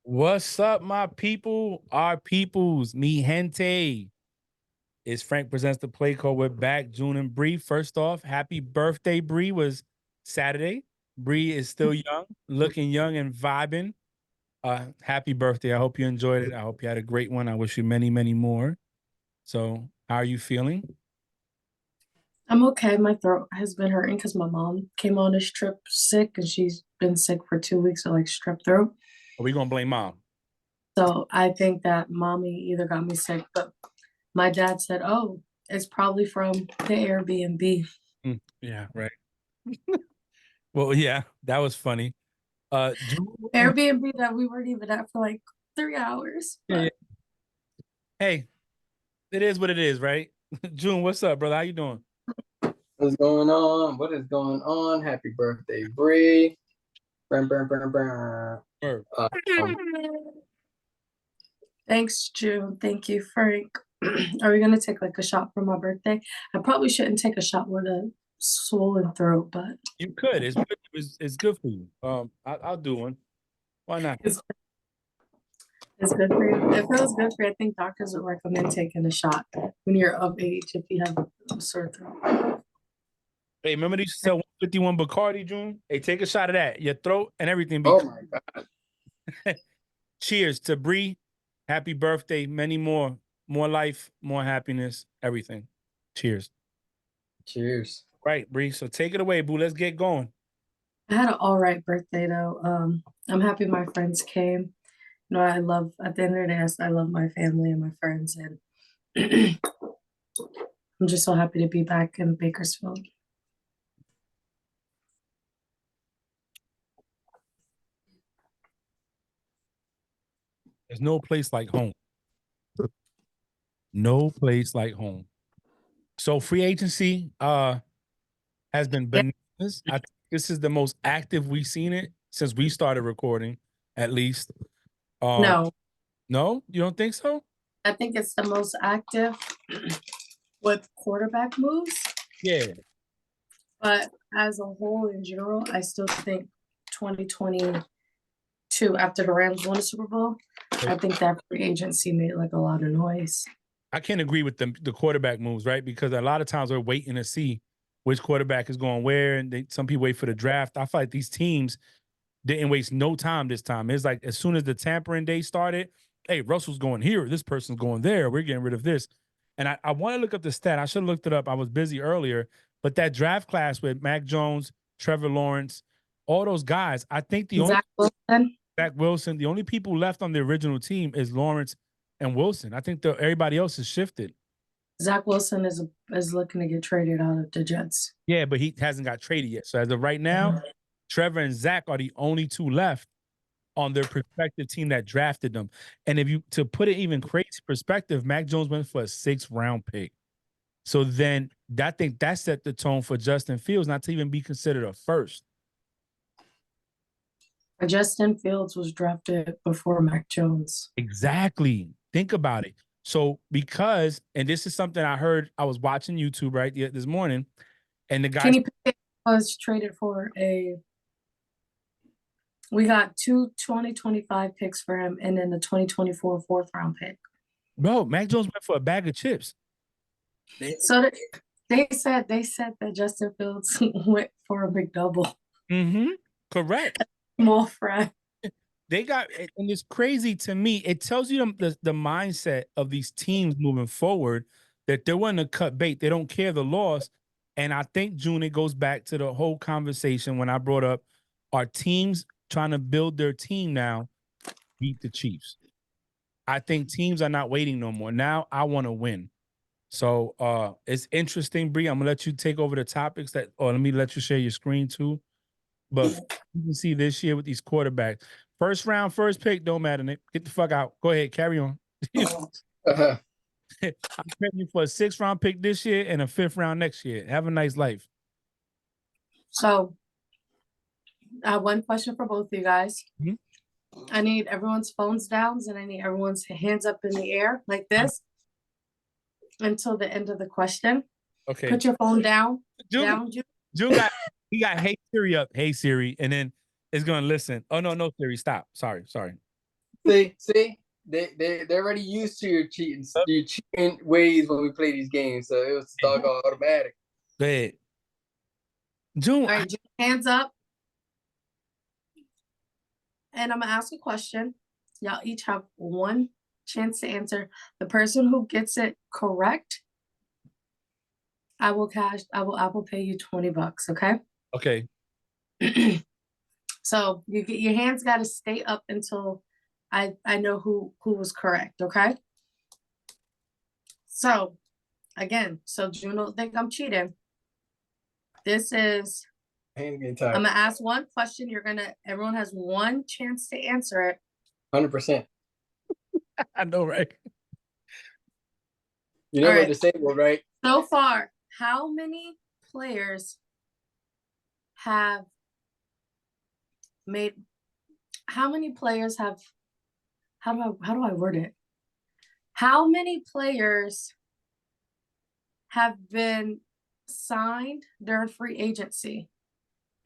What's up, my people? Our peoples, mi gente. It's Frank Presents the Play Call. We're back, June and Bree. First off, happy birthday, Bree. Was Saturday. Bree is still young, looking young and vibing. Happy birthday. I hope you enjoyed it. I hope you had a great one. I wish you many, many more. So, how are you feeling? I'm okay. My throat has been hurting because my mom came on this trip sick and she's been sick for 2 weeks of like strep throat. Are we gonna blame mom? So I think that mommy either got me sick, but my dad said, "Oh, it's probably from the Airbnb." Yeah, right. Well, yeah, that was funny. June, Airbnb that we weren't even at for like 3 hours. yeah, yeah. But Hey, it is what it is, right? June, what's up, brother? How you doing? What's going on? What is going on? Happy birthday, Bree. Brr, brr, brr, brr. Word. Um, thanks, June. Thank you, Frank. Are we gonna take like a shot for my birthday? I probably shouldn't take a shot with a swollen throat, but You could. It's good. It's good for you. I'll do one. Why not? it's It's good for you. It feels good for you. I think doctors would recommend taking a shot when you're of age if you have a sore throat. Hey, remember these sell 151 Bacardi, June? Hey, take a shot of that. Your throat and everything be oh my God. cheers to Bree. Happy birthday. Many more. More life, more happiness, everything. Cheers. Cheers. Right, Bree. So take it away, boo. Let's get going. I had an all right birthday though. I'm happy my friends came. I love at the end of the day, I love my family and my friends, and I'm just so happy to be back in Bakersfield. There's no place like home. No place like home. So free agency has been Yeah. bananas. I think this is the most active we've seen it since we started recording, at least. Um, No, no, you don't think so? I think it's the most active with quarterback moves, Yeah. but as a whole in general, I still think 2022 after the Rams won the Super Bowl, I think that free agency made like a lot of noise. I can't agree with the quarterback moves, right? Because a lot of times we're waiting to see which quarterback is going where, and some people wait for the draft. I feel like these teams didn't waste no time this time. It's like as soon as the tampering day started, hey, Russell's going here, this person's going there. We're getting rid of this. And I want to look up the stat. I should have looked it up. I was busy earlier, but that draft class with Mac Jones, Trevor Lawrence, all those guys, I think the only Zach Wilson. Zach Wilson, the only people left on the original team is Lawrence and Wilson. I think everybody else has shifted. Zach Wilson is looking to get traded out of the Jets. Yeah, but he hasn't got traded yet. So as of right now, Trevor and Zach are the only two left on their prospective team that drafted them. And if you to put it even crazy perspective, Mac Jones went for a 6th-round pick. So then I think that set the tone for Justin Fields not to even be considered a first. Justin Fields was drafted before Mac Jones. Exactly. Think about it. So because, and this is something I heard, I was watching YouTube right this morning, and the guy Kenny Pickett was traded for we got two 2025 picks for him and then the 2024 fourth round pick. bro, Mac Jones went for a bag of chips. So they said that Justin Fields went for a McDouble. Mm-hmm. Correct. Small fry. They got, and it's crazy to me. It tells you the mindset of these teams moving forward that they're willing to cut bait. They don't care the loss. And I think, June, it goes back to the whole conversation when I brought up our teams trying to build their team now, beat the Chiefs. I think teams are not waiting no more. Now I want to win. So it's interesting, Bree. I'm gonna let you take over the topics or let me let you share your screen too. But you can see this year with these quarterbacks. First round, first pick, don't matter, Nick. Get the fuck out. Go ahead, carry on. I'm paying you for a 6th-round pick this year and a 5th round next year. Have a nice life. So I have one question for both of you guys. Mhm. I need everyone's phones down and I need everyone's hands up in the air like this until the end of the question. Okay. Put your phone down. June got he got Hey Siri up. Hey Siri, and then it's gonna listen. Oh no, Siri, stop. Sorry. See, they're already used to your cheating ways when we play these games. So it was doggone automatic. Go ahead. June, All right, hands up. And I'm gonna ask a question. Y'all each have one chance to answer. The person who gets it correct, I will Apple pay you $20, okay? okay. So your hands gotta stay up until I know who was correct, okay? So again, so June don't think I'm cheating. This is Hands getting I'm tired. gonna ask one question. Everyone has one chance to answer it. 100%. I know, right? You know All we're right. disabled, right? So far, how many players have made how many players have how do I word it? How many players have been signed during free agency?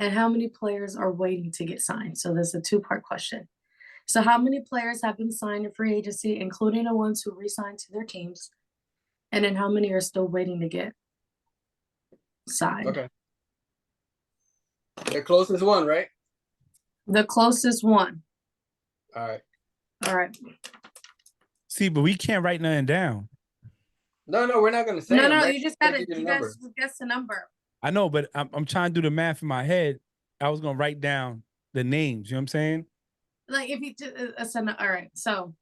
And how many players are waiting to get signed? So there's a two-part question. So how many players have been signed in free agency, including the ones who re-signed to their teams? And then how many are still waiting to get signed? Okay. The closest one, right? The closest one. All right. All right. See, but we can't write nothing down. No, we're not gonna say. No, them, no, right? you just We'll gotta give you the number. guys guess the number. I know, but I'm trying to do the math in my head. I was gonna write down the names. You know what I'm saying? Like if you do all right. So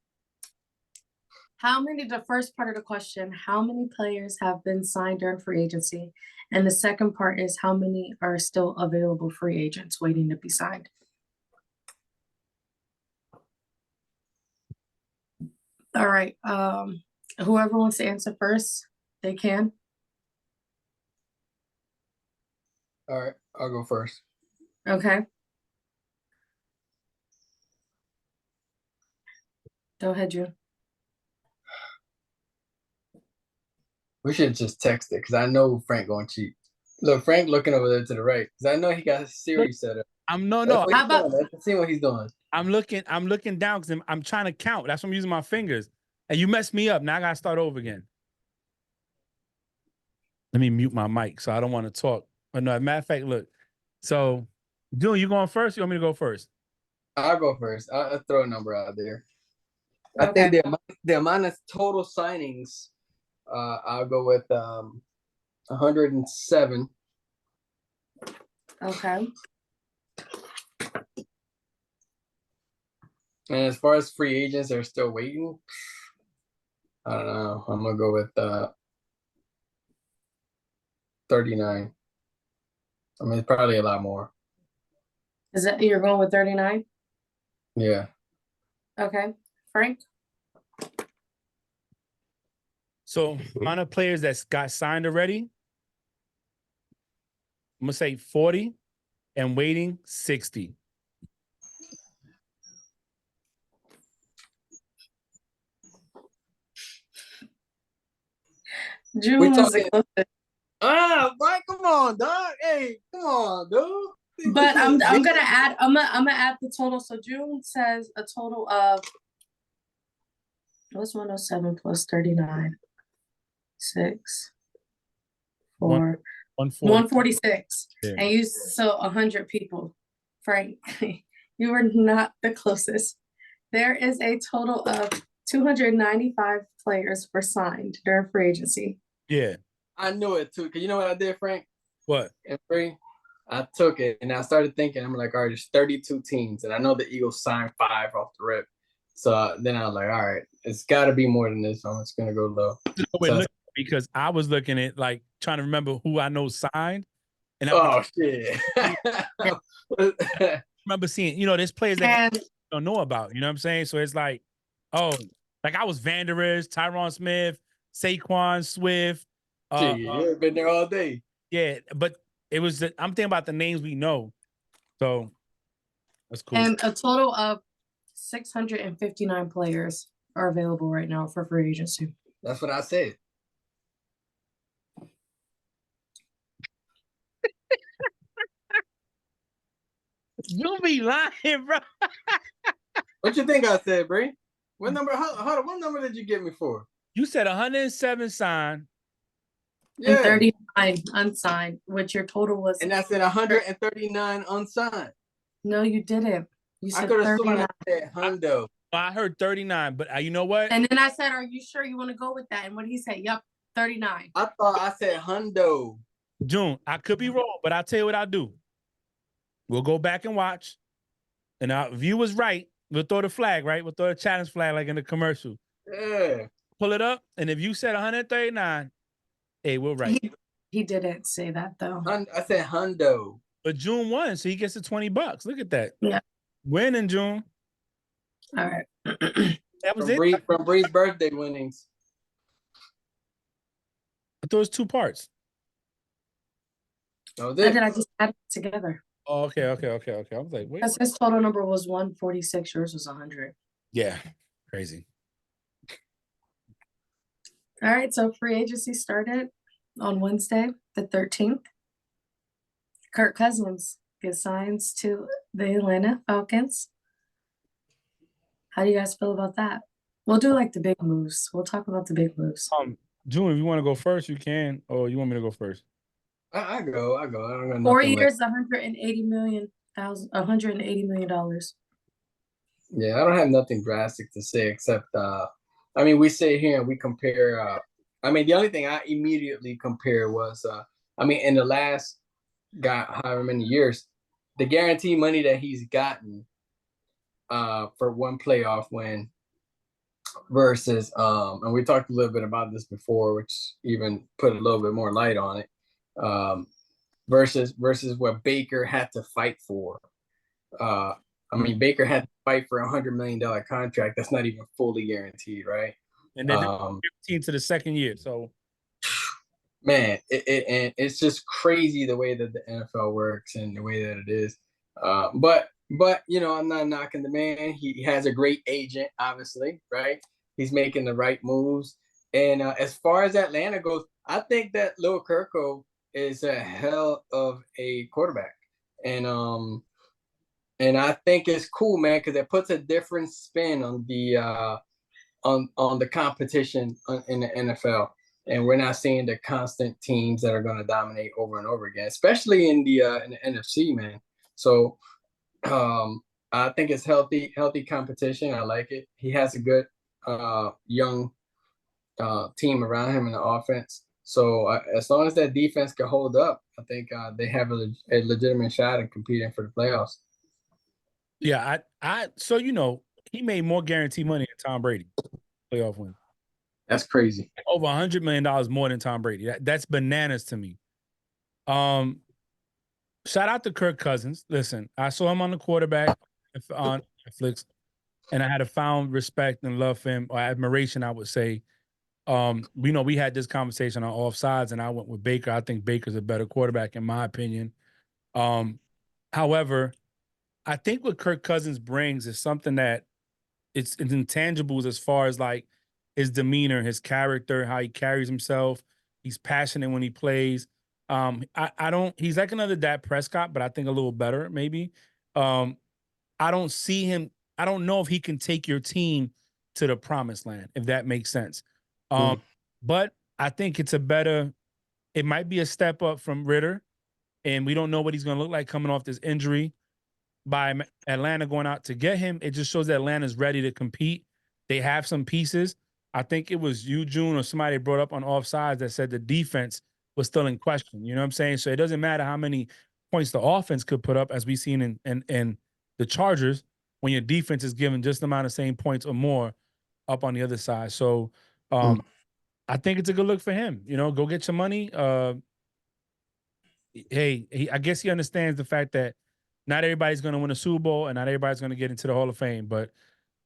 the first part of the question, how many players have been signed during free agency? And the second part is how many are still available free agents waiting to be signed? All right. Whoever wants to answer first, they can. All right, I'll go first. Okay. Go ahead, Drew. We should just text it because I know Frank going to cheat. Look, Frank looking over there to the right because I know he got his series set up. I'm no. That's what How he's about- doing. Let's see what he's doing. I'm looking down because I'm trying to count. That's why I'm using my fingers. And you messed me up. Now I gotta start over again. Let me mute my mic so I don't want to talk. But no, as a matter of fact, look. So, June, you going first? You want me to go first? I'll go first. I'll throw a number out there. I Okay. think the amount of total signings, I'll go with 107. Okay. And as far as free agents that are still waiting, I don't know. I'm gonna go with 39. I mean, it's probably a lot more. Is that you're going with 39? Yeah. Okay. Frank? So, amount of players that's got signed already, I'm gonna say 40 and waiting 60. June We was the talking- closest. Mike, come on, dog. Hey, come on, dude. But I'm gonna add the total. So June says a total of what's 107 plus 39? 6, 4, 140. 146. Yeah. And you so 100 people. Frank, you were not the closest. There is a total of 295 players were signed during free agency. Yeah. I knew it too. Cause you know what I did, Frank? What? And free, I took it and I started thinking. I'm like, all right, there's 32 teams, and I know the Eagles signed 5 off the rip. So then I was like, all right, it's got to be more than this. So I'm just gonna go low. Wait, So- look, because I was looking at like trying to remember who I know signed, and I Oh shit! remember seeing, there's players that And don't know about. You know what I'm saying? So it's like, oh, like I was Van Der Esch, Tyron Smith, Saquon Swift. You've been there all day. Yeah, but it was. I'm thinking about the names we know. So that's cool. and a total of 659 players are available right now for free agency. That's what I said. You be lying, bro. What you think I said, Bree? What number? Hold on. What number did you get me for? You said 107 signed. And Yeah, 39 unsigned, which your total was. and I said 139 unsigned. No, you didn't. You I said could have sworn 39. I said hundo. I heard 39, but you know what? And then I said, "Are you sure you want to go with that?" And what he said, "Yep, 39." I thought I said hundo. June, I could be wrong, but I'll tell you what I'll do. We'll go back and watch. And if you was right, we'll throw the flag, right? We'll throw a challenge flag like in the commercial. Yeah. Pull it up. And if you said 139, hey, we're right. He didn't say that though. I said hundo. But June won, so he gets the $20. Look at that. Yeah. Win in June. All right. That was From it. From Bree's birthday winnings. I thought it was 2 parts. That was And it. then I just added it together. Oh, okay. I was like, wait. Because his total number was 146, yours was 100. Yeah, crazy. All right, so free agency started on Wednesday, the 13th. Kirk Cousins gets signs to the Atlanta Falcons. How do you guys feel about that? We'll do like the big moves. We'll talk about the big moves. June, if you want to go first, you can, or you want me to go first? I go. I don't got 4 nothing years, $180 million. Yeah, I don't have nothing drastic to say except I mean, we sit here and we compare I mean, the only thing I immediately compare was I mean, in the last however many years, the guarantee money that he's gotten for one playoff win versus and we talked a little bit about this before, which even put a little bit more light on it. Versus what Baker had to fight for. I mean, Baker had to fight for $100 million contract. That's not even fully guaranteed, right? And then 15 to the second year. So, man, it's just crazy the way that the NFL works and the way that it is. But you know, I'm not knocking the man. He has a great agent, obviously, right? He's making the right moves. And as far as Atlanta goes, I think that Lil Kirko is a hell of a quarterback. And I think it's cool, man, because it puts a different spin on the on the competition in the NFL, and we're not seeing the constant teams that are going to dominate over and over again, especially in the NFC, man. So I think it's healthy competition. I like it. He has a good young team around him in the offense. So as long as that defense can hold up, I think they have a legitimate shot at competing for the playoffs. yeah, so you know, he made more guaranteed money than Tom Brady playoff win. That's crazy. Over $100 million more than Tom Brady. That's bananas to me. Shout out to Kirk Cousins. Listen, I saw him on the quarterback on Netflix, and I had a found respect and love for him, or admiration, I would say. We know we had this conversation on offsides, and I went with Baker. I think Baker's a better quarterback, in my opinion. However, I think what Kirk Cousins brings is something that it's intangibles as far as like his demeanor, his character, how he carries himself. He's passionate when he plays. He's like another Dak Prescott, but I think a little better, maybe. I don't see him. I don't know if he can take your team to the promised land, if that makes sense. But I think it might be a step up from Ritter, and we don't know what he's going to look like coming off this injury. By Atlanta going out to get him, it just shows that Atlanta's ready to compete. They have some pieces. I think it was you, June, or somebody brought up on offsides that said the defense was still in question. You know what I'm saying? So it doesn't matter how many points the offense could put up, as we've seen in the Chargers, when your defense is given just the amount of same points or more up on the other side. So I think it's a good look for him. You know, go get your money. I guess he understands the fact that not everybody's going to win a Super Bowl and not everybody's going to get into the Hall of Fame, but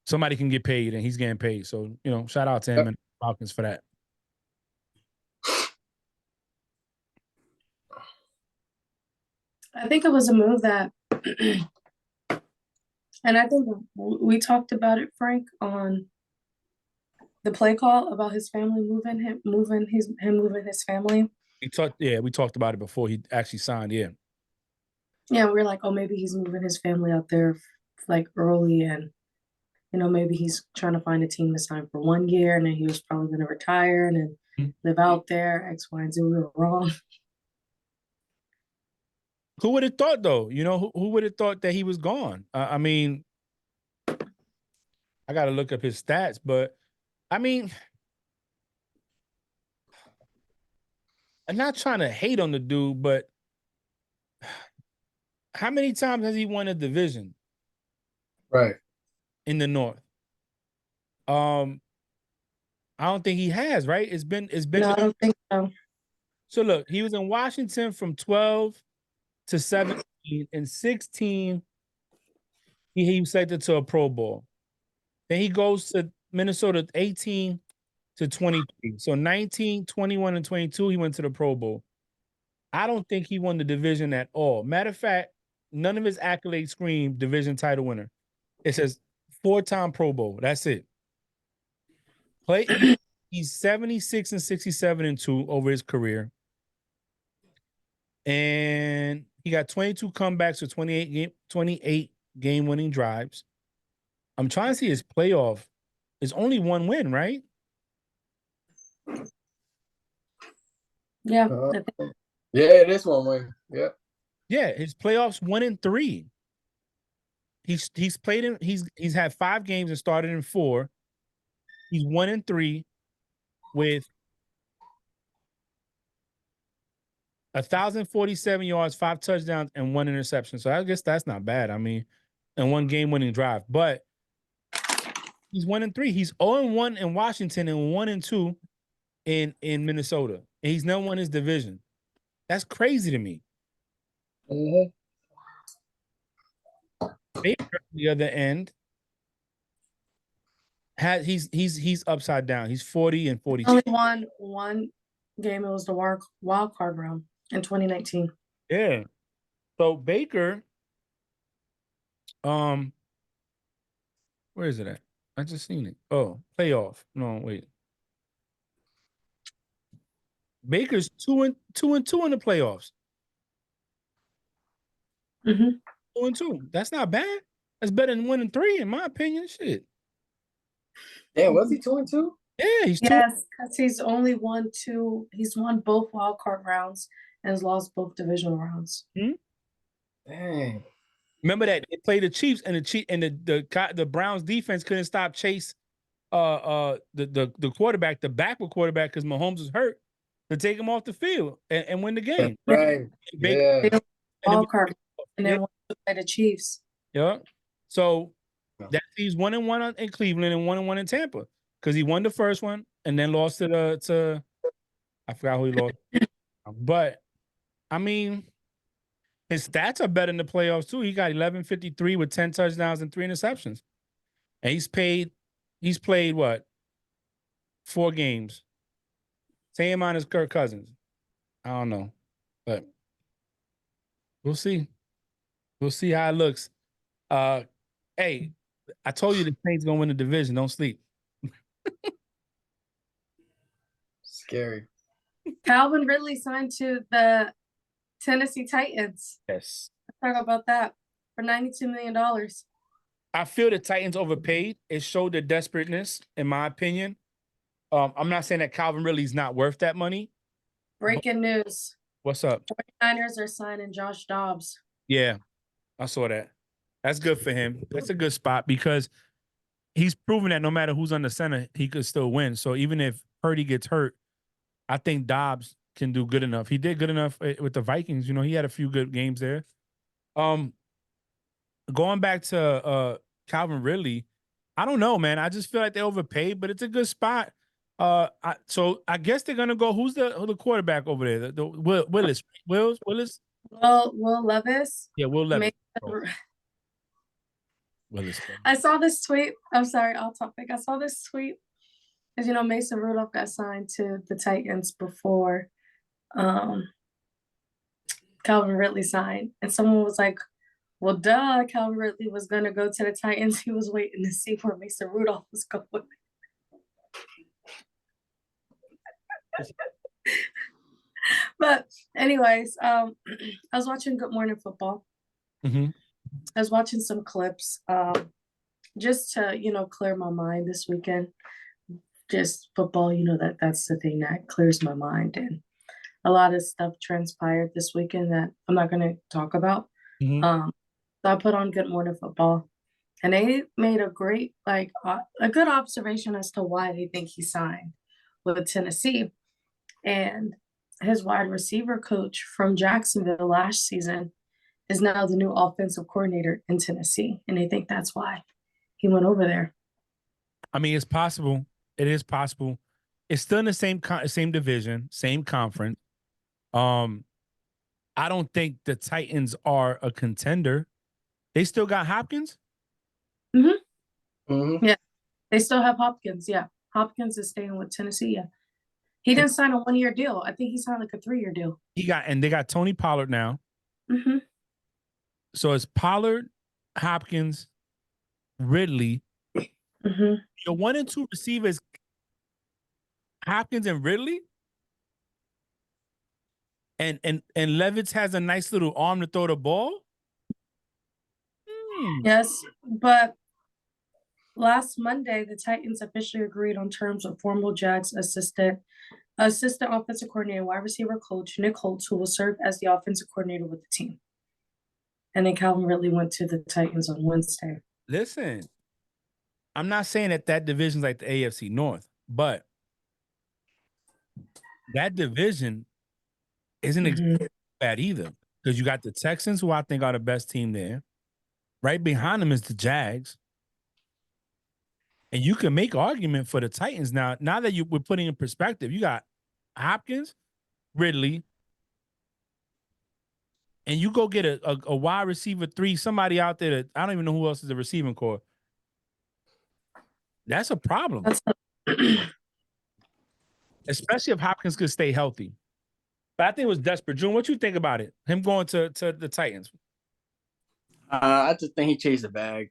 somebody can get paid and he's getting paid. So, you know, shout out to him and Falcons for that. I think it was a move that, and I think we talked about it, Frank, on the play call about his family moving his family. We talked about it before he actually signed. Yeah. Yeah, we're like, oh, maybe he's moving his family out there like early, and maybe he's trying to find a team to sign for 1 year, and then he was probably going to retire and then live out there. X, Y, and Z. We were wrong. Who would have thought, though? Who would have thought that he was gone? I mean, I got to look up his stats, but I mean, I'm not trying to hate on the dude, but how many times has he won a division? Right. In the North? I don't think he has, right? It's been. No, I don't think so. So look, he was in Washington from 12 to 17. In 16, he was selected to a Pro Bowl. Then he goes to Minnesota 18 to 23. So 19, 21, and 22, he went to the Pro Bowl. I don't think he won the division at all. Matter of fact, none of his accolades scream division title winner. It says 4-time Pro Bowl. That's it. He's 76 and 67 and 2 over his career. And he got 22 comebacks for 28 game winning drives. I'm trying to see his playoff. It's only one win, right? Yeah. Yeah, it is one win. Yep. Yeah, his playoffs 1-3. He's played in he's had 5 games and started in 4. He's 1-3 with 1,047 yards, 5 touchdowns, and 1 interception. So I guess that's not bad. I mean, and 1 game-winning drive. But he's 1-3. He's 0-1 in Washington and 1-2 in Minnesota. And he's never won his division. That's crazy to me. Mm-hmm. Baker, on the other end, he's upside down. He's 40 and 42. Only won one game. It was the wild card round in 2019. Yeah. So Baker, where is it at? I just seen it. Oh, playoff. No, wait. Baker's 2-2 in the playoffs. Mm-hmm. 2-2. That's not bad. That's better than 1-3, in my opinion. Shit. Yeah, was he 2-2? Yeah, he's 2. Yes, because he's only won 2. He's won both wild card rounds and has lost both divisional rounds. Dang. Remember that they played the Chiefs and the Browns defense couldn't stop Chase, the quarterback, the backward quarterback, because Mahomes was hurt, to take him off the field and win the game. Right. Yeah. Wild card, and then by the Chiefs. Yeah. So that he's 1-1 in Cleveland and 1-1 in Tampa, because he won the first one and then lost to I forgot who he lost. But I mean, his stats are better in the playoffs too. He got 1153 with 10 touchdowns and 3 interceptions. And he's played what? 4 games. Same amount as Kirk Cousins. I don't know. But we'll see. We'll see how it looks. Hey, I told you the Saints gonna win the division. Don't sleep. Scary. Calvin Ridley signed to the Tennessee Titans. Yes. Let's talk about that for $92 million. I feel the Titans overpaid. It showed their desperateness, in my opinion. I'm not saying that Calvin Ridley's not worth that money. Breaking news. What's up? 49ers are signing Josh Dobbs. Yeah, I saw that. That's good for him. That's a good spot because he's proven that no matter who's on the center, he could still win. So even if Purdy gets hurt, I think Dobbs can do good enough. He did good enough with the Vikings. He had a few good games there. Going back to Calvin Ridley, I don't know, man. I just feel like they overpaid, but it's a good spot. So I guess they're gonna go. Who's the quarterback over there? The Willis. Willis. Will Levis. Yeah, Will Levis. Willis. I saw this tweet. I'm sorry, off topic. I saw this tweet because Mason Rudolph got signed to the Titans before Calvin Ridley signed, and someone was like, "Well, duh, Calvin Ridley was gonna go to the Titans. He was waiting to see where Mason Rudolph was going." But anyways, I was watching Good Morning Football. Mm-hmm. I was watching some clips. just to, clear my mind this weekend. Just football, that's the thing that clears my mind. And a lot of stuff transpired this weekend that I'm not going to talk about. Mhm. So I put on Good Morning Football, and they made a great, a good observation as to why they think he signed with Tennessee. And his wide receiver coach from Jacksonville last season is now the new offensive coordinator in Tennessee, and they think that's why he went over there. I mean, it's possible. It is possible. It's still in the same division, same conference. I don't think the Titans are a contender. They still got Hopkins. Yeah, they still have Hopkins. Yeah, Hopkins is staying with Tennessee. Yeah, he didn't sign a 1-year deal. I think he signed like a 3-year deal. They got Tony Pollard now. Mm-hmm. So it's Pollard, Hopkins, Ridley. Mm-hmm. Your 1 and 2 receivers, Hopkins and Ridley. And Levitz has a nice little arm to throw the ball. Yes, but last Monday, the Titans officially agreed on terms with former Jags assistant offensive coordinator and wide receiver coach Nick Holtz, who will serve as the offensive coordinator with the team. And then Calvin Ridley went to the Titans on Wednesday. Listen, I'm not saying that division's like the AFC North, but that division isn't exactly bad either, because you got the Texans, who I think are the best team there. Right behind them is the Jags. And you can make argument for the Titans now. Now that we're putting in perspective, you got Hopkins, Ridley, and you go get a wide receiver 3, somebody out there that I don't even know who else is the receiving core. That's a problem. Especially if Hopkins could stay healthy. But I think it was desperate. June, what you think about it? Him going to the Titans? I just think he chased the bag.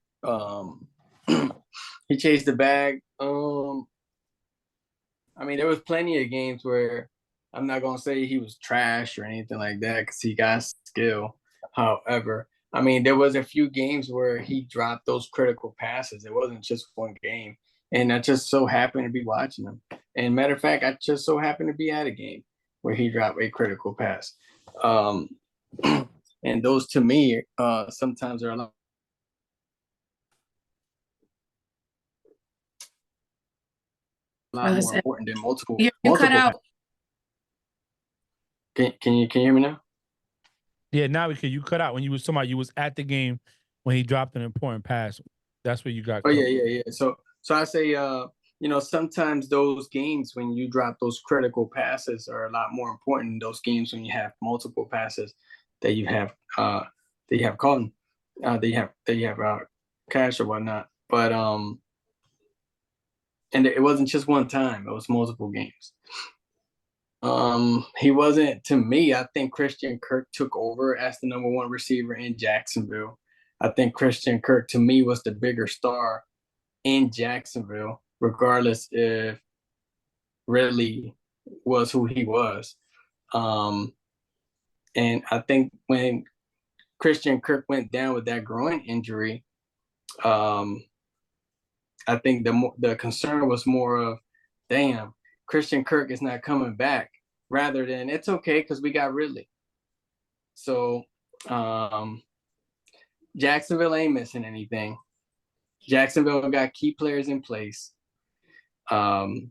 He chased the bag. I mean, there was plenty of games where I'm not gonna say he was trash or anything like that, because he got skill. However, I mean, there was a few games where he dropped those critical passes. It wasn't just one game, and I just so happened to be watching him. And matter of fact, I just so happened to be at a game where he dropped a critical pass. And those, to me, sometimes are a lot more important than multiple. You cut out. Can you hear me now? Yeah, now because you cut out when you was talking about you was at the game when he dropped an important pass. That's where you got. Oh yeah. So I say, sometimes those games when you drop those critical passes are a lot more important than those games when you have multiple passes that you have caught, that you have cash or whatnot. But and it wasn't just one time; it was multiple games. He wasn't, to me. I think Christian Kirk took over as the number 1 receiver in Jacksonville. I think Christian Kirk, to me, was the bigger star in Jacksonville, regardless if Ridley was who he was. And I think when Christian Kirk went down with that groin injury, I think the concern was more of, damn, Christian Kirk is not coming back, rather than it's okay because we got Ridley. So Jacksonville ain't missing anything. Jacksonville got key players in place. And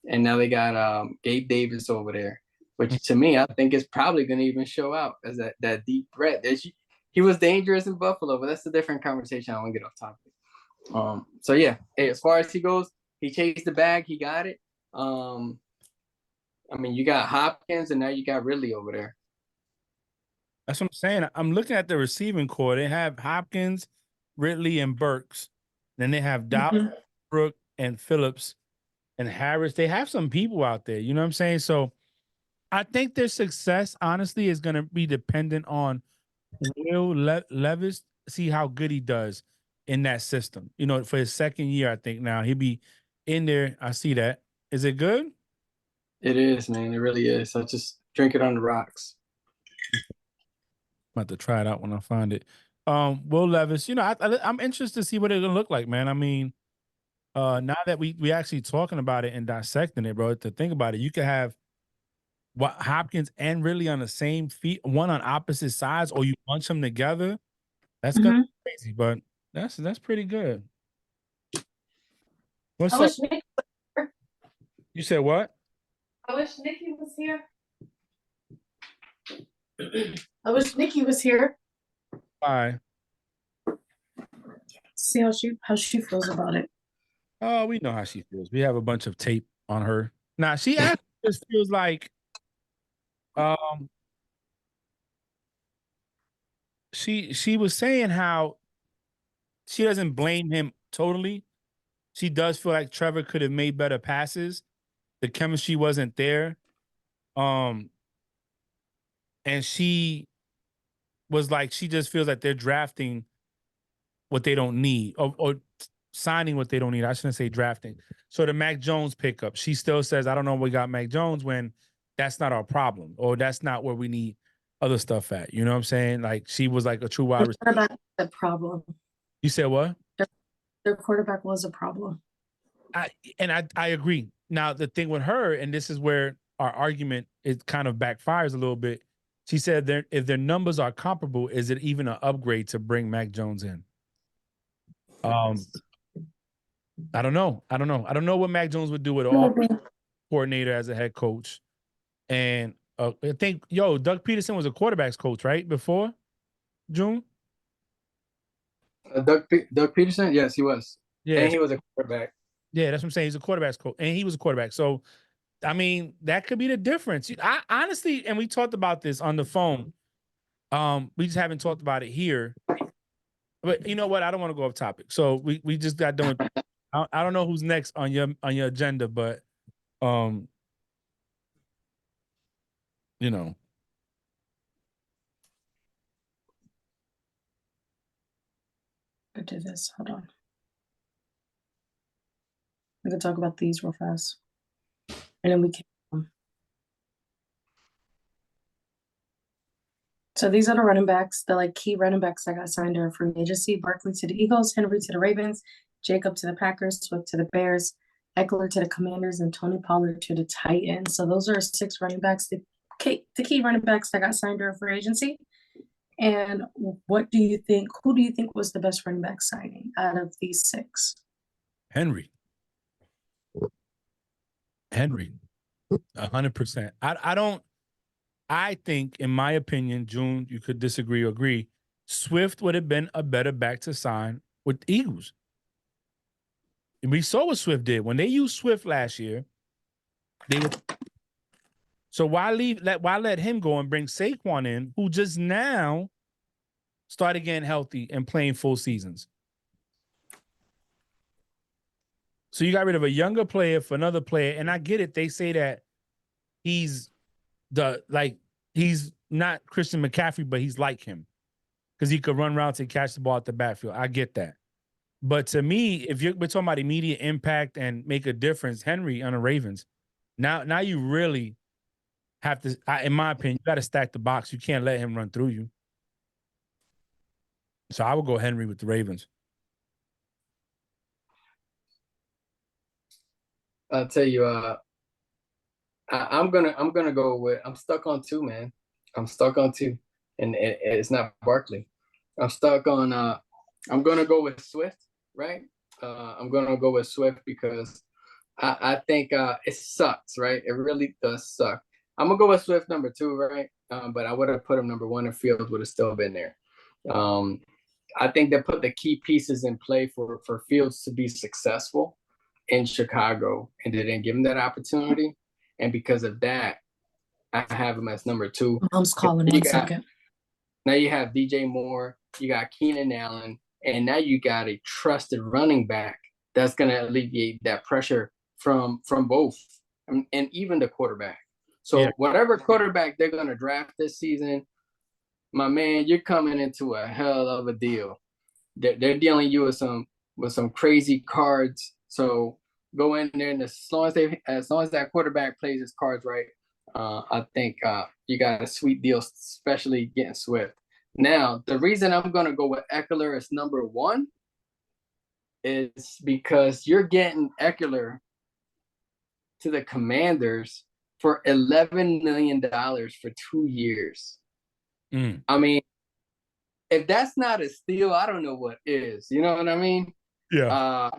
now they got Gabe Davis over there, which to me, I think is probably going to even show out as that deep threat. He was dangerous in Buffalo, but that's a different conversation. I want to get off topic. So yeah, hey, as far as he goes, he chased the bag, he got it. I mean, you got Hopkins, and now you got Ridley over there. That's what I'm saying. I'm looking at the receiving core. They have Hopkins, Ridley, and Burks. Then they have Dow, Brook, and Phillips, and Harris. They have some people out there. You know what I'm saying? So I think their success, honestly, is going to be dependent on Will Levis, see how good he does in that system. You know, for his second year, I think now he'll be in there. I see that. Is it good? It is, man. It really is. I just drink it on the rocks. I'm about to try it out when I find it. Will Levis, I'm interested to see what it's gonna look like, man. I mean, now that we actually talking about it and dissecting it, bro, to think about it, you could have Hopkins and Ridley on the same feet, one on opposite sides, or you bunch them together. That's gonna Mhm. be crazy, but that's pretty good. What's I up? wish Nick. You said what? I wish Nikki was here. I wish Nikki was here. Why? See how she feels about it. Oh, we know how she feels. We have a bunch of tape on her. Nah, she actually just feels like um she was saying how she doesn't blame him totally. She does feel like Trevor could have made better passes. The chemistry wasn't there. Um, and she was like, she just feels like they're drafting what they don't need or signing what they don't need. I shouldn't say drafting. So the Mac Jones pickup, she still says, I don't know we got Mac Jones when that's not our problem or that's not where we need other stuff at. You know what I'm saying? Like she was like a true wide receiver. Quarterback was a problem. You said what? Their quarterback was a problem. I agree. Now the thing with her, and this is where our argument it kind of backfires a little bit. She said if their numbers are comparable, is it even an upgrade to bring Mac Jones in? I don't know. I don't know what Mac Jones would do with an offensive coordinator as a head coach. And I think Doug Peterson was a quarterback's coach, right? Before June? Doug Peterson, yes, he was, Yeah. and he was a quarterback. Yeah, that's what I'm saying. He's a quarterback's coach, and he was a quarterback. So I mean, that could be the difference. I honestly, and we talked about this on the phone. We just haven't talked about it here. But you know what? I don't want to go off topic. So we just got done with I don't know who's next on your agenda, but you know. I did this. Hold on. We can talk about these real fast. And then we can So these are the running backs, the like key running backs that got signed during free agency. Barkley to the Eagles, Henry to the Ravens, Jacob to the Packers, Swift to the Bears, Eckler to the Commanders, and Tony Pollard to the Titans. So those are 6 running backs, the key running backs that got signed during free agency. And what do you think? Who do you think was the best running back signing out of these 6? Henry. 100%. I think, in my opinion, June, you could disagree or agree, Swift would have been a better back to sign with the Eagles. And we saw what Swift did. When they used Swift last year, so why let him go and bring Saquon in, who just now started getting healthy and playing full seasons? So you got rid of a younger player for another player, and I get it. They say that he's not Christian McCaffrey, but he's like him because he could run routes and catch the ball at the backfield. I get that. But to me, if we're talking about immediate impact and make a difference, Henry on the Ravens, now you really have to, in my opinion, you got to stack the box. You can't let him run through you. So I would go Henry with the Ravens. I'll tell you, I'm gonna go with. I'm stuck on 2, man. I'm stuck on 2, and it's not Barkley. I'm stuck on. I'm gonna go with Swift, right? I'm gonna go with Swift because I think it sucks, right? It really does suck. I'm gonna go with Swift number 2, right? But I would have put him number 1, and Fields would have still been there. I think they put the key pieces in play for Fields to be successful in Chicago, and they didn't give him that opportunity. And because of that, I have him as number 2. Mom's calling 1 second. Now you have DJ Moore, you got Keenan Allen, and now you got a trusted running back that's going to alleviate that pressure from both and even the quarterback. So whatever quarterback they're going to draft this season, my man, you're coming into a hell of a deal. They're dealing you with some crazy cards. So go in there, and as long as that quarterback plays his cards right, I think you got a sweet deal, especially getting Swift. Now, the reason I'm going to go with Eckler as number one is because you're getting Eckler to the Commanders for $11 million for 2 years. Mm. I mean, if that's not a steal, I don't know what is. You know what I mean? Yeah.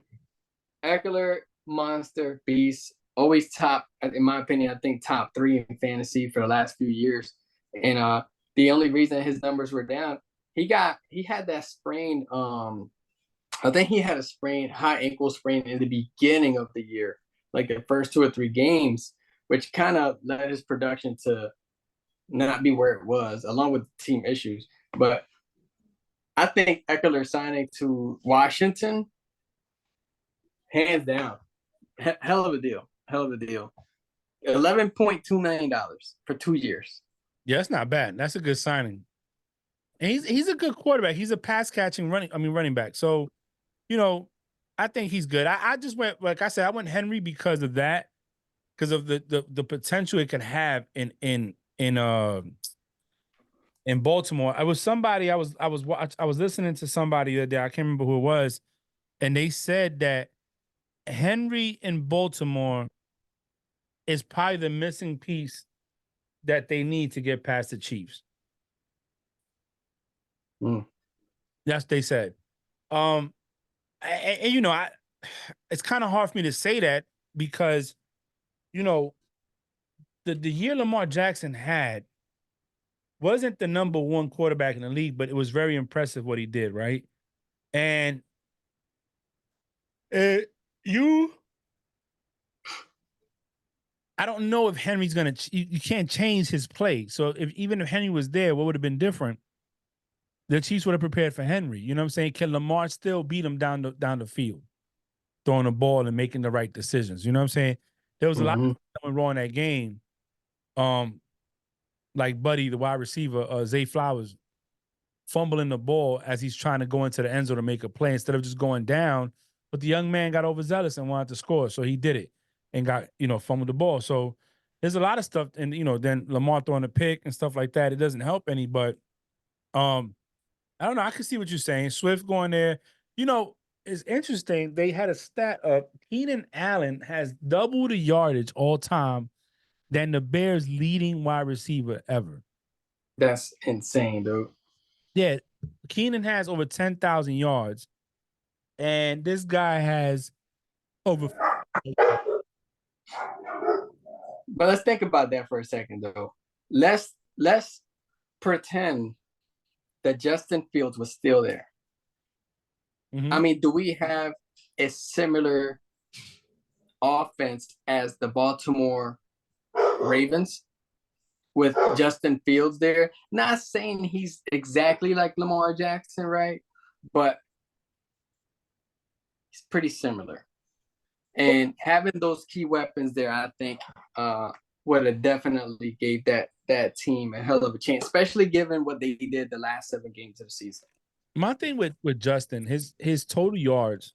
Eckler, monster, beast, always top, in my opinion, I think top 3 in fantasy for the last few years. And the only reason his numbers were down, he had that sprain. I think he had a sprain, high ankle sprain in the beginning of the year, like the first 2 or 3 games, which kind of led his production to not be where it was, along with team issues. But I think Eckler signing to Washington, hands down, hell of a deal. Hell of a deal. $11.2 million for 2 years. Yeah, that's not bad. That's a good signing. And he's a good quarterback. He's a pass catching running back. So, I think he's good. I just went, like I said, I went Henry because of that, because of the potential it could have in Baltimore. I was listening to somebody the other day. I can't remember who it was, and they said that Henry in Baltimore is probably the missing piece that they need to get past the Chiefs. That's what they said. And it's kind of hard for me to say that because, the year Lamar Jackson had wasn't the number 1 quarterback in the league, but it was very impressive what he did, right? And I don't know if Henry's gonna. You can't change his play. So even if Henry was there, what would have been different? The Chiefs would have prepared for Henry. You know what I'm saying? Can Lamar still beat him down the field, throwing the ball and making the right decisions? You know what I'm saying? There was a lot of things that went wrong in that game. Like Buddy, the wide receiver, Zay Flowers, fumbling the ball as he's trying to go into the end zone to make a play instead of just going down. But the young man got overzealous and wanted to score, so he did it and got, fumbled the ball. So there's a lot of stuff, and then Lamar throwing a pick and stuff like that. It doesn't help any, but I don't know. I can see what you're saying. Swift going there. It's interesting. They had a stat up. Keenan Allen has double the yardage all time than the Bears' leading wide receiver ever. That's insane, dude. Yeah, Keenan has over 10,000 yards, and this guy has over. But let's think about that for a second, though. Let's pretend that Justin Fields was still there. Mm-hmm. I mean, do we have a similar offense as the Baltimore Ravens with Justin Fields there? Not saying he's exactly like Lamar Jackson, right? But he's pretty similar. And having those key weapons there, I think, would have definitely gave that team a hell of a chance, especially given what they did the last 7 games of the season. My thing with Justin, his total yards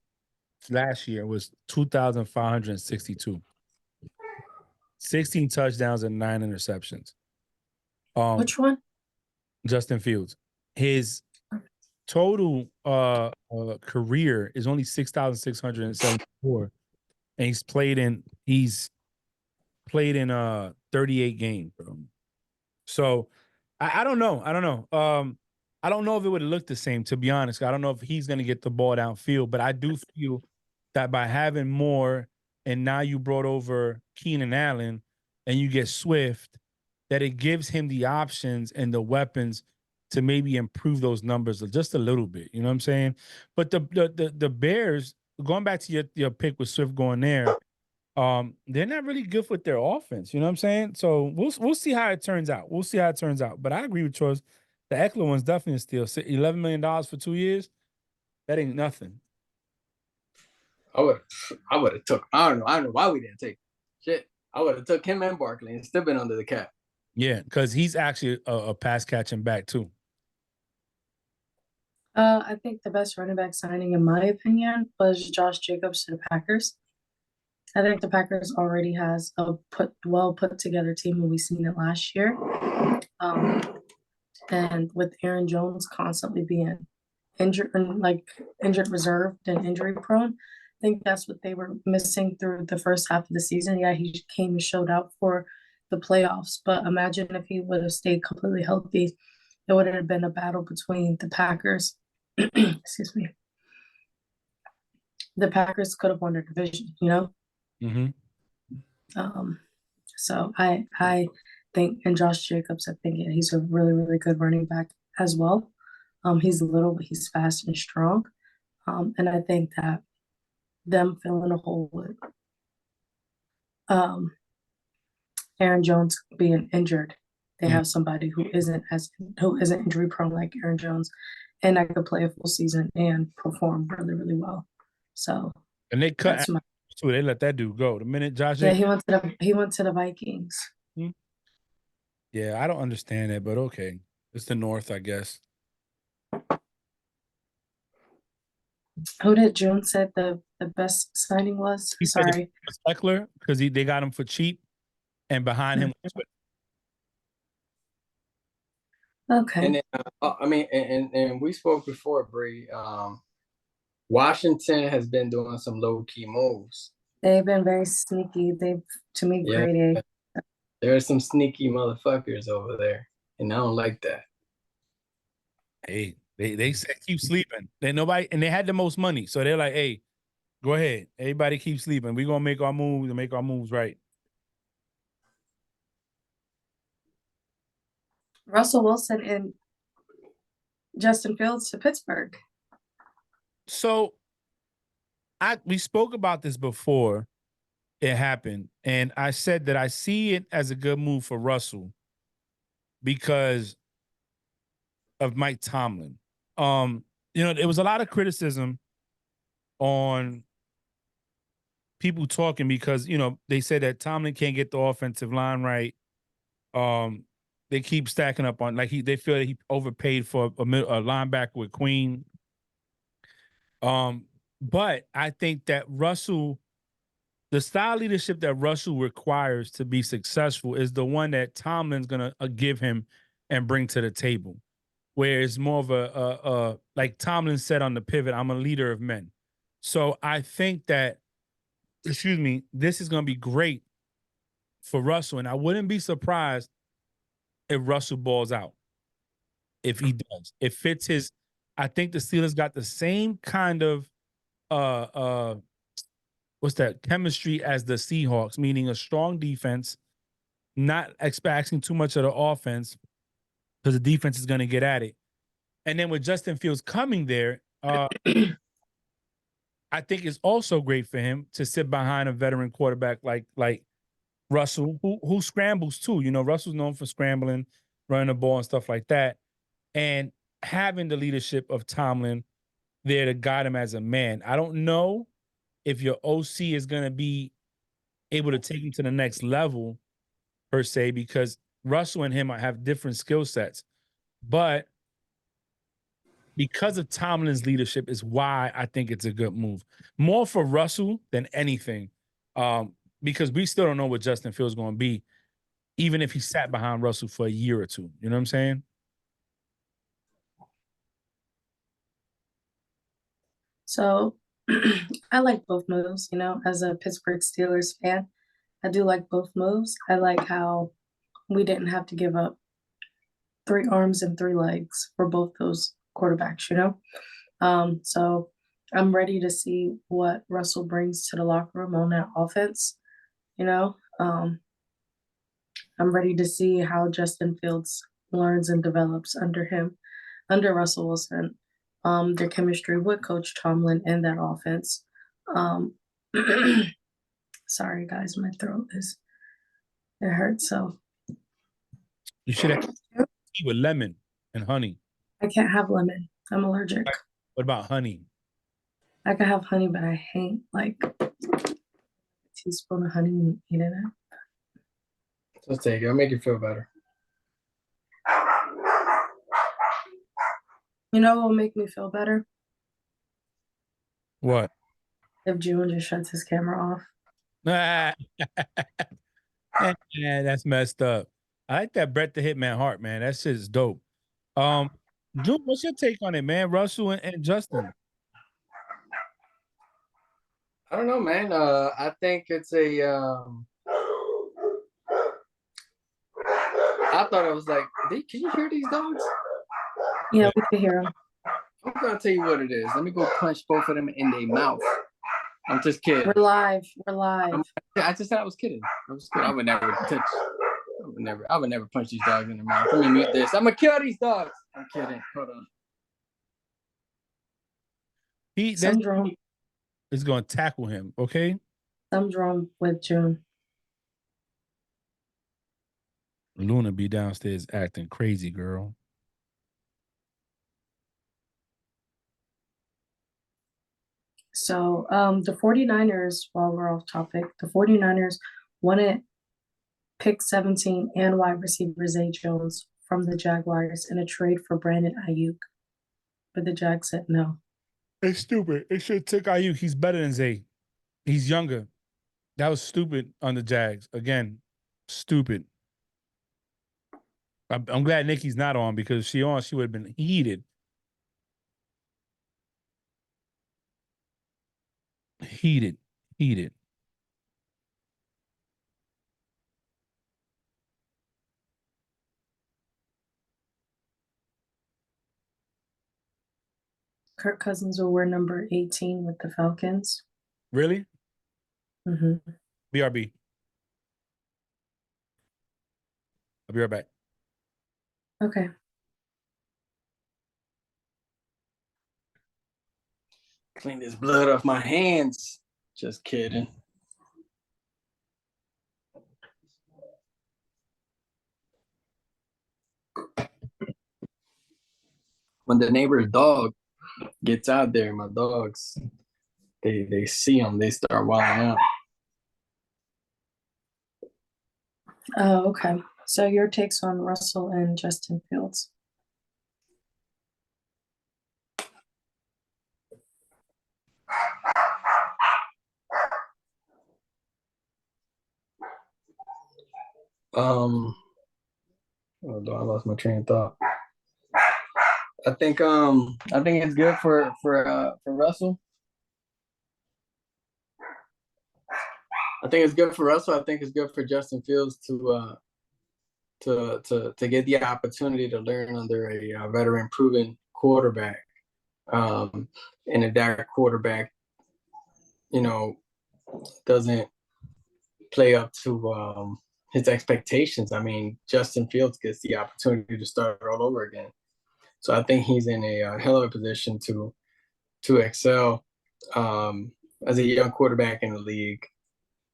last year was 2,562. 16 touchdowns and 9 interceptions. Which one? Justin Fields. His total career is only 6,674, and he's played in 38 games. So I don't know. I don't know. I don't know if it would have looked the same, to be honest. I don't know if he's going to get the ball downfield, but I do feel that by having more, and now you brought over Keenan Allen and you get Swift, that it gives him the options and the weapons to maybe improve those numbers just a little bit. You know what I'm saying? But the Bears, going back to your pick with Swift going there, they're not really good with their offense. You know what I'm saying? So we'll see how it turns out. We'll see how it turns out. But I agree with Charles. The Eckler one's definitely a steal. $11 million for 2 years, that ain't nothing. I would have took. I don't know why we didn't take shit. I would have took him and Barkley and still been under the cap. Yeah, because he's actually a pass catching back too. I think the best running back signing, in my opinion, was Josh Jacobs to the Packers. I think the Packers already has a put together team, and we've seen it last year. And with Aaron Jones constantly being injured and like injured reserved and injury prone, I think that's what they were missing through the first half of the season. Yeah, he came and showed out for the playoffs, but imagine if he would have stayed completely healthy, it would have been a battle between the Packers. Excuse me. The Packers could have won their division, you know? Mm-hmm. So I think, and Josh Jacobs, I think he's a really, really good running back as well. He's little, but he's fast and strong. And I think that them filling a hole with Aaron Jones being injured, they have somebody who isn't injury prone like Aaron Jones, and I could play a full season and perform really, really well. So And they cut that's my so they let that dude go. The minute Josh yeah. Jacobs, He went to the Vikings. yeah, I don't understand that, but okay. It's the North, I guess. Who did June said the best signing was? He said Sorry. it was Eckler because they got him for cheap, and behind him was Okay. And then, I mean, and we spoke before, Bree. Washington has been doing some low key moves. They've been very sneaky. They've, to me, Yeah, grade A. there are some sneaky motherfuckers over there, and I don't like that. hey, they said keep sleeping. They nobody and they had the most money. So they're like, hey, go ahead. Everybody keep sleeping. We're gonna make our moves and make our moves right. Russell Wilson and Justin Fields to Pittsburgh. So we spoke about this before it happened, and I said that I see it as a good move for Russell because of Mike Tomlin. There was a lot of criticism on people talking because they said that Tomlin can't get the offensive line right. They keep stacking up on they feel that he overpaid for a linebacker with Queen. But I think that Russell, the style leadership that Russell requires to be successful is the one that Tomlin's gonna give him and bring to the table. Where it's more of a like Tomlin said on the pivot, I'm a leader of men. So I think that, excuse me, this is gonna be great for Russell, and I wouldn't be surprised if Russell balls out. If he does, it fits his. I think the Steelers got the same kind of what's that chemistry as the Seahawks, meaning a strong defense, not expecting too much of the offense because the defense is going to get at it. And then with Justin Fields coming there, I think it's also great for him to sit behind a veteran quarterback like Russell, who scrambles too. Russell's known for scrambling, running the ball and stuff like that. And having the leadership of Tomlin there to guide him as a man. I don't know if your OC is going to be able to take him to the next level per se, because Russell and him have different skill sets. But because of Tomlin's leadership is why I think it's a good move. More for Russell than anything, because we still don't know what Justin Fields is going to be, even if he sat behind Russell for a year or two. You know what I'm saying? So I like both moves, as a Pittsburgh Steelers fan. I do like both moves. I like how we didn't have to give up 3 arms and 3 legs for both those quarterbacks, So I'm ready to see what Russell brings to the locker room on that offense, I'm ready to see how Justin Fields learns and develops under Russell Wilson. Their chemistry with Coach Tomlin and that offense. Sorry, guys, my throat it hurts. So You should have tea with lemon and honey. I can't have lemon. I'm allergic. What about honey? I can have honey, but I hate like a teaspoon of honey and eating it. Just take it. I'll make you feel better. You know what will make me feel better? What? If June just shuts his camera off. Yeah, that's messed up. I like that Bret the Hitman Hart, man. That shit is dope. June, what's your take on it, man? Russell and Justin. I don't know, man. I think it's a. I thought it was like, can you hear these dogs? Yeah, we can hear him. I'm gonna tell you what it is. Let me go punch both of them in their mouth. I'm just kidding. We're live. We're live. I just said I was kidding. I was kidding. I would never touch. I would never punch these dogs in the mouth. Let me mute this. I'm gonna kill these dogs. I'm kidding. Hold on. Some drone. Is going to tackle him. Okay. Some drone with June. Luna be downstairs acting crazy, girl. So the 49ers, while we're off topic, the 49ers wanted pick 17 and wide receiver Zay Jones from the Jaguars in a trade for Brandon Ayuk. But the Jags said no. It's stupid. It should have took Ayuk. He's better than Zay. He's younger. That was stupid on the Jags. Again, stupid. I'm glad Nikki's not on because if she on, she would have been heated. Heated. Kirk Cousins will wear number 18 with the Falcons. Really? Mm-hmm. BRB. I'll be right back. Okay. Clean this blood off my hands. Just kidding. When the neighbor's dog gets out there, my dogs, they see them, they start wilding out. Oh, okay. So your takes on Russell and Justin Fields? Oh, I lost my train of thought. I think it's good for Russell. I think it's good for Russell. I think it's good for Justin Fields to get the opportunity to learn under a veteran, proven quarterback. And if that quarterback, doesn't play up to his expectations, I mean, Justin Fields gets the opportunity to start all over again. So I think he's in a hell of a position to excel as a young quarterback in the league.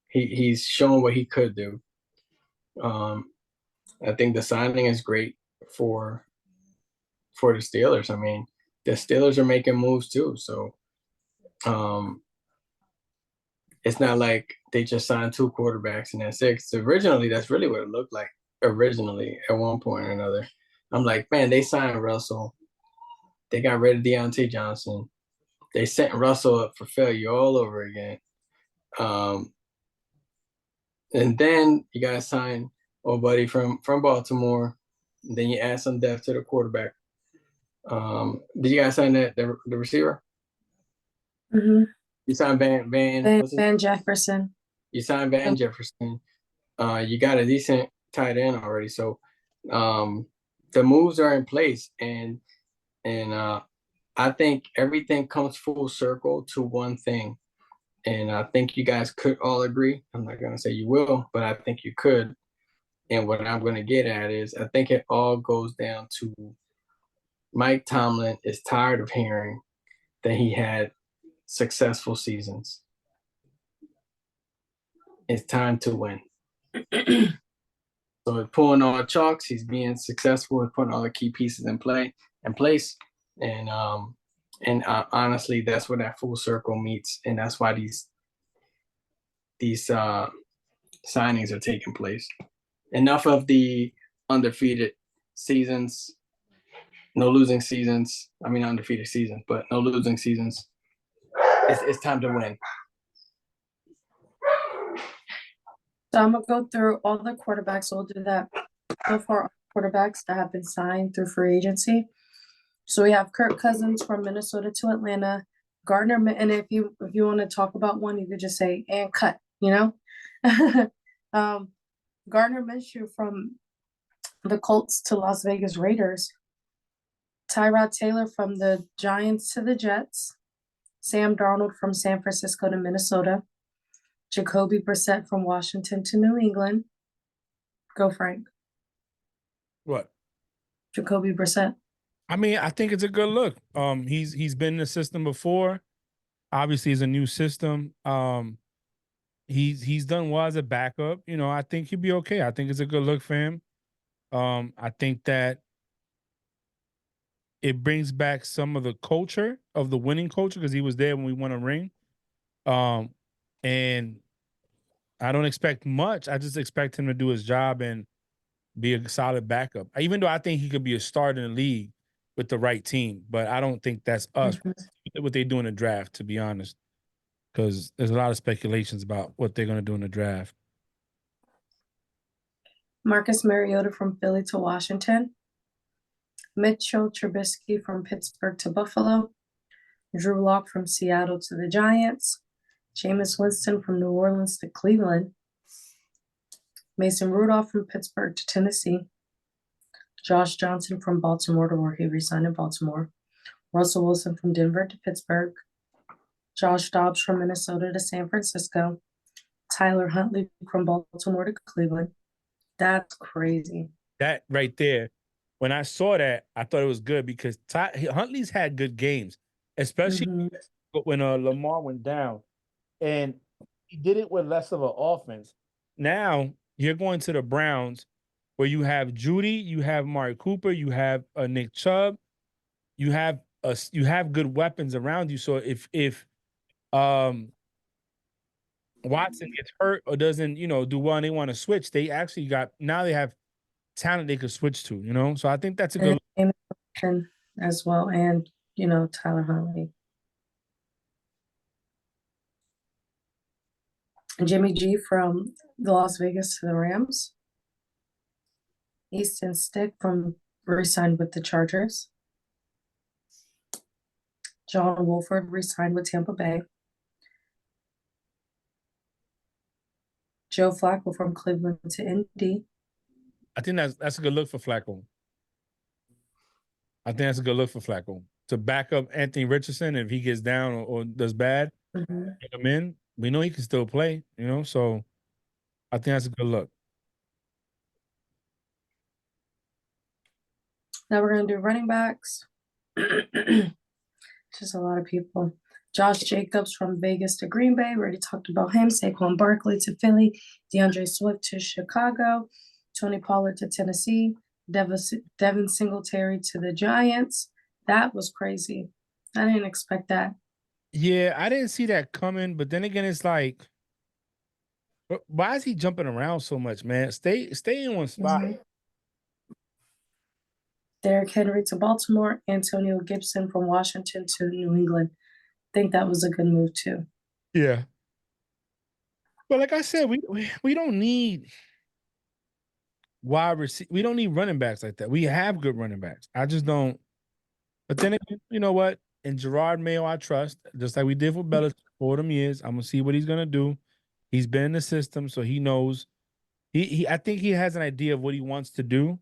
He's shown what he could do. I think the signing is great for the Steelers. I mean, the Steelers are making moves too. So it's not like they just signed 2 quarterbacks and that's it. So originally, that's really what it looked like originally at one point or another. I'm like, man, they signed Russell. They got rid of Deontay Johnson. They set Russell up for failure all over again. And then you got to sign old buddy from Baltimore. And then you add some depth to the quarterback. Did you guys sign the receiver? Mm-hmm. You signed Van Jefferson. You signed Van Jefferson. You got a decent tight end already. So the moves are in place, and I think everything comes full circle to one thing. And I think you guys could all agree. I'm not going to say you will, but I think you could. And what I'm going to get at is I think it all goes down to Mike Tomlin is tired of hearing that he had successful seasons. It's time to win. So pulling all the chalks, he's being successful and putting all the key pieces in place. And honestly, that's where that full circle meets, and that's why these signings are taking place. Enough of the undefeated seasons, no losing seasons. I mean, undefeated seasons, but no losing seasons. It's time to win. So I'm gonna go through all the quarterbacks. We'll do that so far. quarterbacks that have been signed through free agency. So we have Kirk Cousins from Minnesota to Atlanta, and if you want to talk about one, you could just say and cut, you know. Gardner Minshew from the Colts to Las Vegas Raiders, Tyrod Taylor from the Giants to the Jets, Sam Darnold from San Francisco to Minnesota, Jacoby Brissett from Washington to New England. Go, Frank. What? Jacoby Brissett. I mean, I think it's a good look. He's been in the system before. Obviously, it's a new system. He's done well as a backup. You know, I think he'll be okay. I think it's a good look for him. I think that it brings back some of the culture of the winning culture because he was there when we won a ring. And I don't expect much. I just expect him to do his job and be a solid backup. Even though I think he could be a starter in the league with the right team, but I don't think that's us. What they do in the draft, to be honest, because there's a lot of speculations about what they're going to do in the draft. Marcus Mariota from Philly to Washington, Mitchell Trubisky from Pittsburgh to Buffalo, Drew Lock from Seattle to the Giants, Jameis Winston from New Orleans to Cleveland, Mason Rudolph from Pittsburgh to Tennessee, Josh Johnson from Baltimore to where he resigned in Baltimore, Russell Wilson from Denver to Pittsburgh, Josh Dobbs from Minnesota to San Francisco, Tyler Huntley from Baltimore to Cleveland. That's crazy. That right there, when I saw that, I thought it was good because Huntley's had good games, especially when Lamar went down. And he did it with less of an offense. Now you're going to the Browns where you have Judy, you have Amari Cooper, you have Nick Chubb, you have good weapons around you. So if Watson gets hurt or doesn't, do well and they want to switch, they actually they have talent they could switch to, So I think that's a good as well, and Tyler Huntley. Jimmy G from the Las Vegas to the Rams. Easton Stick re-signed with the Chargers. John Wolford re-signed with Tampa Bay. Joe Flacco from Cleveland to Indy. I think that's a good look for Flacco. To back up Anthony Richardson if he gets down or does bad, get him in. We know he can still play, so I think that's a good look. Now we're going to do running backs. Just a lot of people. Josh Jacobs from Vegas to Green Bay. We already talked about him. Saquon Barkley to Philly. DeAndre Swift to Chicago. Tony Pollard to Tennessee. Devin Singletary to the Giants. That was crazy. I didn't expect that. Yeah, I didn't see that coming, but then again, it's like, why is he jumping around so much, man? Stay in one spot. Derrick Henry to Baltimore, Antonio Gibson from Washington to New England. I think that was a good move too. Yeah. But like I said, we don't need wide receiver. We don't need running backs like that. We have good running backs. I just don't. But then again, you know what? In Gerard Mayo, I trust, just like we did for Belichick for them years. I'm gonna see what he's gonna do. He's been in the system, so he knows. I think he has an idea of what he wants to do,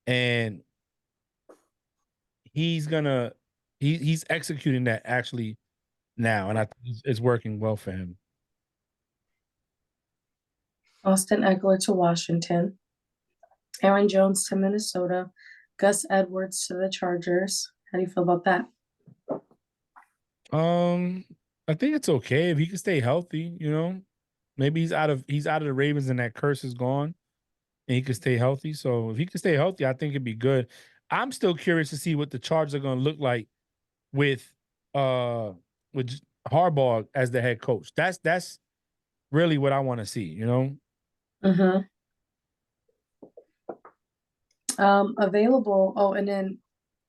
and he's executing that actually now, and I think it's working well for him. Austin Eckler to Washington, Aaron Jones to Minnesota, Gus Edwards to the Chargers. How do you feel about that? I think it's okay if he can stay healthy. Maybe he's out of the Ravens and that curse is gone, and he can stay healthy. So if he can stay healthy, I think it'd be good. I'm still curious to see what the Chargers are going to look like with Harbaugh as the head coach. That's really what I want to see. Available. Oh, and then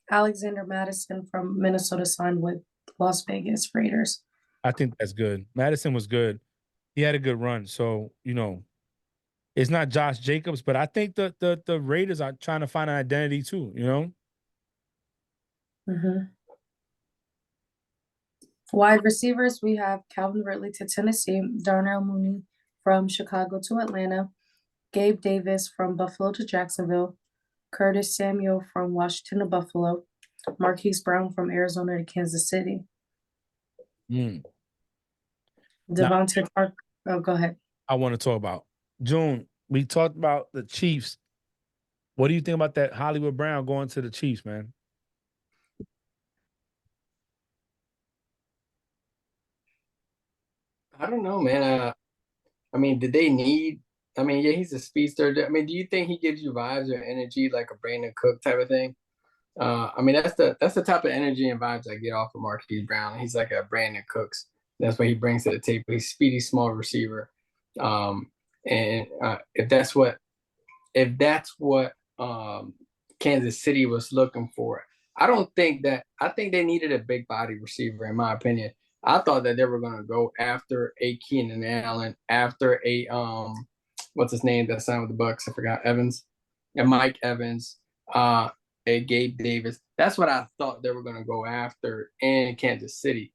Alexander Madison from Minnesota signed with Las Vegas Raiders. I think that's good. Madison was good. He had a good run. So, it's not Josh Jacobs, but I think the Raiders are trying to find an identity too, you know? Mm-hmm. Wide receivers, we have Calvin Ridley to Tennessee, Darnell Mooney from Chicago to Atlanta, Gabe Davis from Buffalo to Jacksonville, Curtis Samuel from Washington to Buffalo, Marquise Brown from Arizona to Kansas City, Mm. Now, Devontae Park. Oh, go ahead. I want to talk about June. We talked about the Chiefs. What do you think about that Hollywood Brown going to the Chiefs, man? I don't know, man. I mean, did they need? I mean, yeah, he's a speedster. I mean, do you think he gives you vibes or energy like a Brandon Cook type of thing? I mean, that's the type of energy and vibes I get off of Marquise Brown. He's like a Brandon Cooks. That's what he brings to the table. He's speedy, small receiver. And if that's what Kansas City was looking for, I don't think that. I think they needed a big body receiver, in my opinion. I thought that they were going to go after a Keenan Allen, after a what's his name that signed with the Bucks? I forgot, Evans, and Mike Evans, a Gabe Davis. That's what I thought they were going to go after in Kansas City.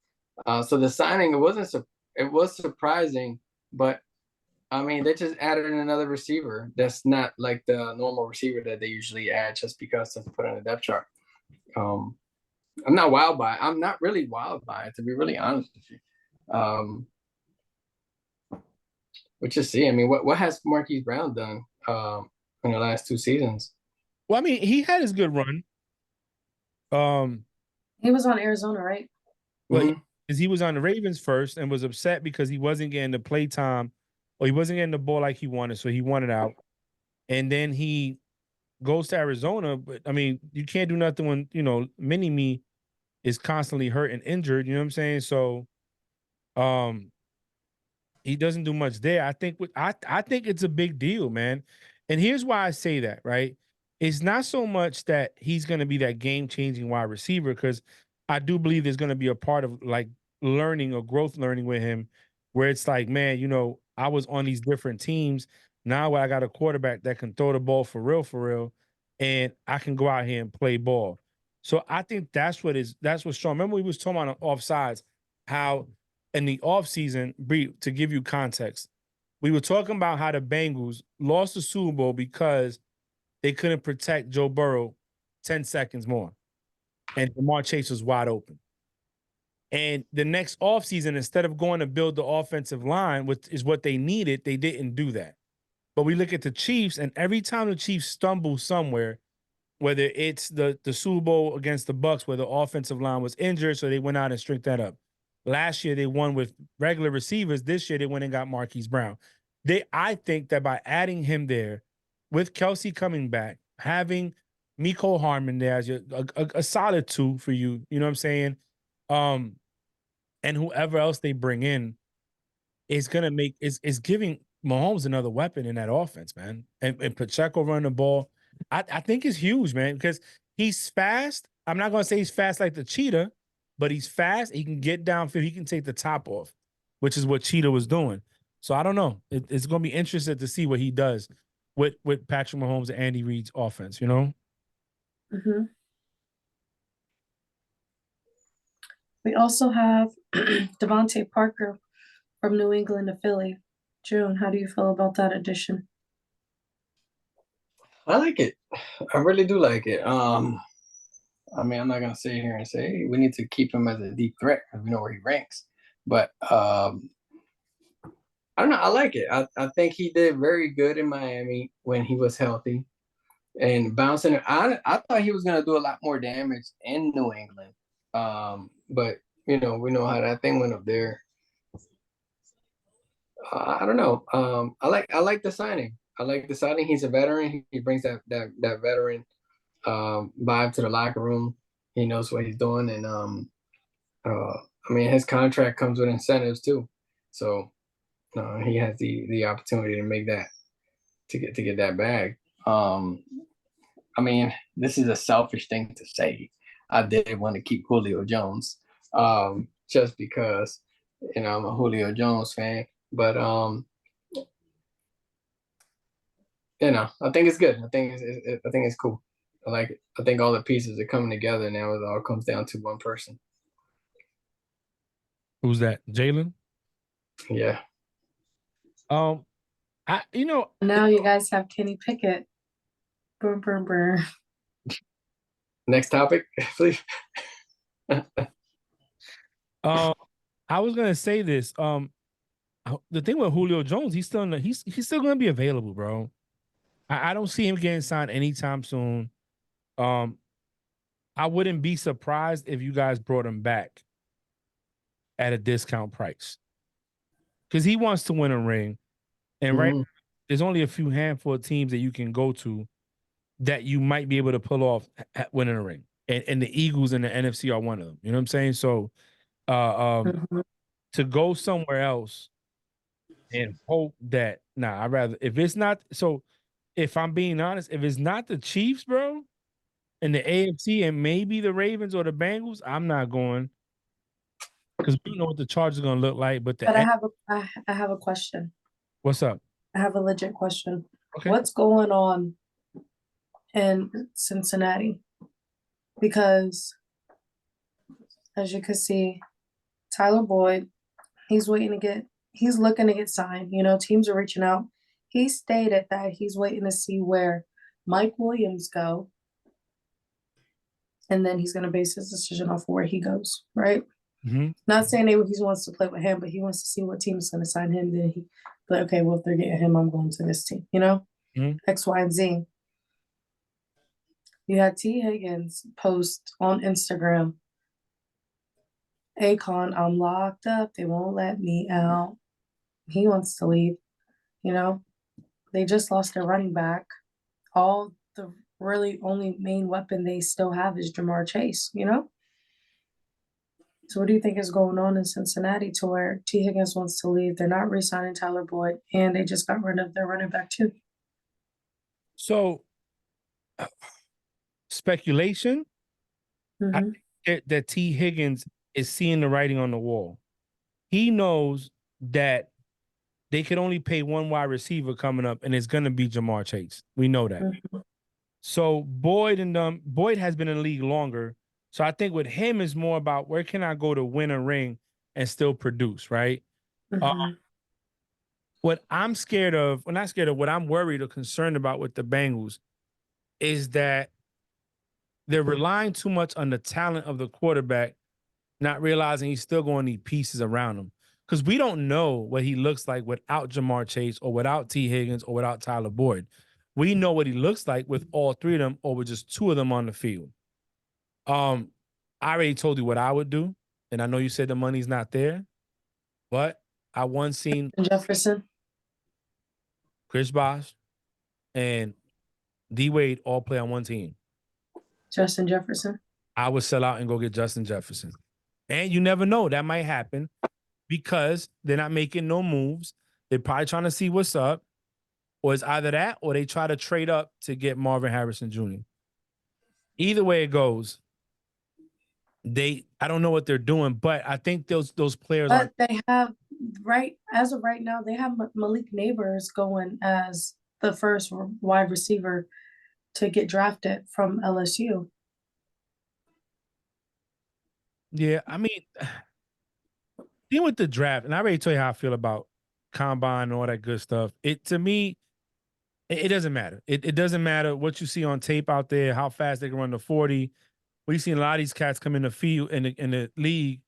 So the signing, it was surprising, but I mean, they just added another receiver. That's not like the normal receiver that they usually add just because to put on a depth chart. I'm not wild by it. I'm not really wild by it, to be really honest with you. We'll just see. I mean, what has Marquise Brown done in the last 2 seasons? Well, I mean, he had his good run. He was on Arizona, right? Well, Mhm. because he was on the Ravens first and was upset because he wasn't getting the play time or he wasn't getting the ball like he wanted, so he wanted out. And then he goes to Arizona, but I mean, you can't do nothing when, mini me is constantly hurt and injured, you know what I'm saying? So um he doesn't do much there. I think it's a big deal, man. And here's why I say that, right? It's not so much that he's going to be that game-changing wide receiver because I do believe there's going to be a part of like learning or growth learning with him where it's like, man, I was on these different teams. Now I got a quarterback that can throw the ball for real, and I can go out here and play ball. So I think that's what's strong. Remember we was talking about offsides, how in the offseason, Bree, to give you context, we were talking about how the Bengals lost the Super Bowl because they couldn't protect Joe Burrow 10 seconds more. And Jamar Chase was wide open. And the next offseason, instead of going to build the offensive line, which is what they needed, they didn't do that. But we look at the Chiefs, and every time the Chiefs stumble somewhere, whether it's the Super Bowl against the Bucks where the offensive line was injured, so they went out and straightened that up. Last year they won with regular receivers. This year they went and got Marquise Brown. I think that by adding him there, with Kelsey coming back, having Miko Harmon there as a solid 2 for you, you know what I'm saying? And whoever else they bring in is gonna make is giving Mahomes another weapon in that offense, man. And Pacheco running the ball. I think it's huge, man, because he's fast. I'm not gonna say he's fast like the cheetah, but he's fast. He can get downfield. He can take the top off, which is what Cheetah was doing. So I don't know. It's gonna be interesting to see what he does with Patrick Mahomes and Andy Reid's offense. Mm-hmm. We also have Devontae Parker from New England to Philly. June, how do you feel about that addition? I like it. I really do like it. I mean, I'm not gonna sit here and say hey, we need to keep him as a deep threat because we know where he ranks. But I don't know. I like it. I think he did very good in Miami when he was healthy and bouncing. I thought he was gonna do a lot more damage in New England. But we know how that thing went up there. I don't know. I like the signing. I like the signing. He's a veteran. He brings that veteran vibe to the locker room. He knows what he's doing, and I mean, his contract comes with incentives too, so he has the opportunity to make that to get that bag. I mean, this is a selfish thing to say. I did want to keep Julio Jones, just because I'm a Julio Jones fan, but I think it's good. I think it's cool. I like it. I think all the pieces are coming together now. It all comes down to one person. Who's that? Jalen? Yeah. Now you guys have Kenny Pickett. Brr, brr, brr. Next topic, please. I was gonna say this. The thing with Julio Jones, he's still gonna be available, bro. I don't see him getting signed anytime soon. I wouldn't be surprised if you guys brought him back at a discount price because he wants to win a ring, and right now, there's only a few handful of teams that you can go to that you might be able to pull off at winning a ring, and the Eagles and the NFC are one of them. You know what I'm saying? So, Mhm. to go somewhere else and hope that I'd rather if it's not so. If I'm being honest, if it's not the Chiefs, bro, and the AFC and maybe the Ravens or the Bengals, I'm not going because we don't know what the Chargers are gonna look like. But But I have a question. What's up? I have a legit question. Okay. What's going on in Cincinnati? Because as you can see, Tyler Boyd, he's looking to get signed. You know, teams are reaching out. He stated that he's waiting to see where Mike Williams go, and then he's going to base his decision off where he goes, right? Mm-hmm. Not saying that he wants to play with him, but he wants to see what team is going to sign him. Then he, like, okay, well, if they're getting him, I'm going to this team, you know? Mm-hmm. X, Y, and Z. You had T. Higgins post on Instagram, Akon, I'm locked up. They won't let me out. He wants to leave, you know? They just lost their running back. All the really only main weapon they still have is Jamar Chase, you know? So what do you think is going on in Cincinnati to where T. Higgins wants to leave? They're not re-signing Tyler Boyd, and they just got rid of their running back too. So, speculation. Mm-hmm. I think that T. Higgins is seeing the writing on the wall. He knows that they could only pay one wide receiver coming up, and it's going to be Jamar Chase. We know that. Mm-hmm. So Boyd has been in the league longer. So I think with him is more about where can I go to win a ring and still produce, right? Mm-hmm. What I'm scared of, well, not scared of, what I'm worried or concerned about with the Bengals is that they're relying too much on the talent of the quarterback, not realizing he's still going to need pieces around him. Because we don't know what he looks like without Jamar Chase or without T. Higgins or without Tyler Boyd. We know what he looks like with all three of them or with just two of them on the field. I already told you what I would do, and I know you said the money's not there, but I once seen Jefferson, Chris Bosh and D Wade all play on one team. Justin Jefferson. I would sell out and go get Justin Jefferson. And you never know, that might happen because they're not making no moves. They're probably trying to see what's up, or it's either that or they try to trade up to get Marvin Harrison Jr. Either way it goes, I don't know what they're doing, but I think those players But they have as of right now, they have Malik Neighbors going as the first wide receiver to get drafted from LSU. Yeah, I mean, dealing with the draft, and I already tell you how I feel about combine and all that good stuff. To me, it doesn't matter. It doesn't matter what you see on tape out there, how fast they can run the 40. We've seen a lot of these cats come in the field in the league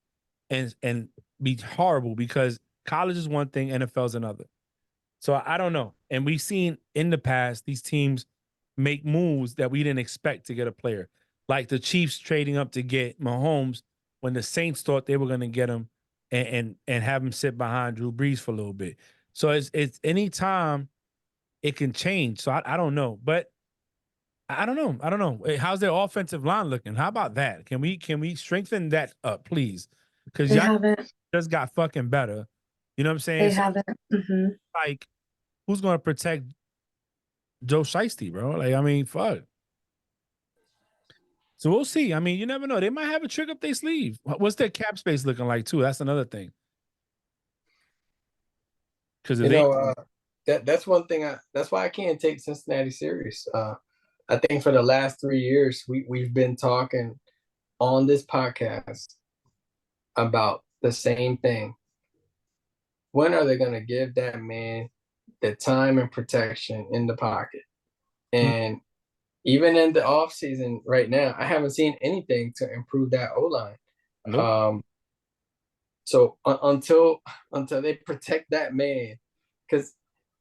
and be horrible because college is one thing, NFL is another. So I don't know. And we've seen in the past these teams make moves that we didn't expect to get a player, like the Chiefs trading up to get Mahomes when the Saints thought they were going to get him and have him sit behind Drew Brees for a little bit. So it's any time it can change. So I don't know, but I don't know. I don't know. How's their offensive line looking? How about that? Can we strengthen that up, please? Because They y'all haven't. just got fucking better. You know what I'm saying? They So, haven't. Mm-hmm. like, who's going to protect Joe Shiesty, bro? Like, I mean, fuck. So we'll see. I mean, you never know. They might have a trick up their sleeve. What's their cap space looking like, too? That's another thing. Because You know, that's one thing. That's why I can't take Cincinnati serious. I think for the last 3 years, we've been talking on this podcast about the same thing. When are they going to give that man the time and protection in the pocket? And even in the offseason right now, I haven't seen anything to improve that O-line. Nope. So until they protect that man, because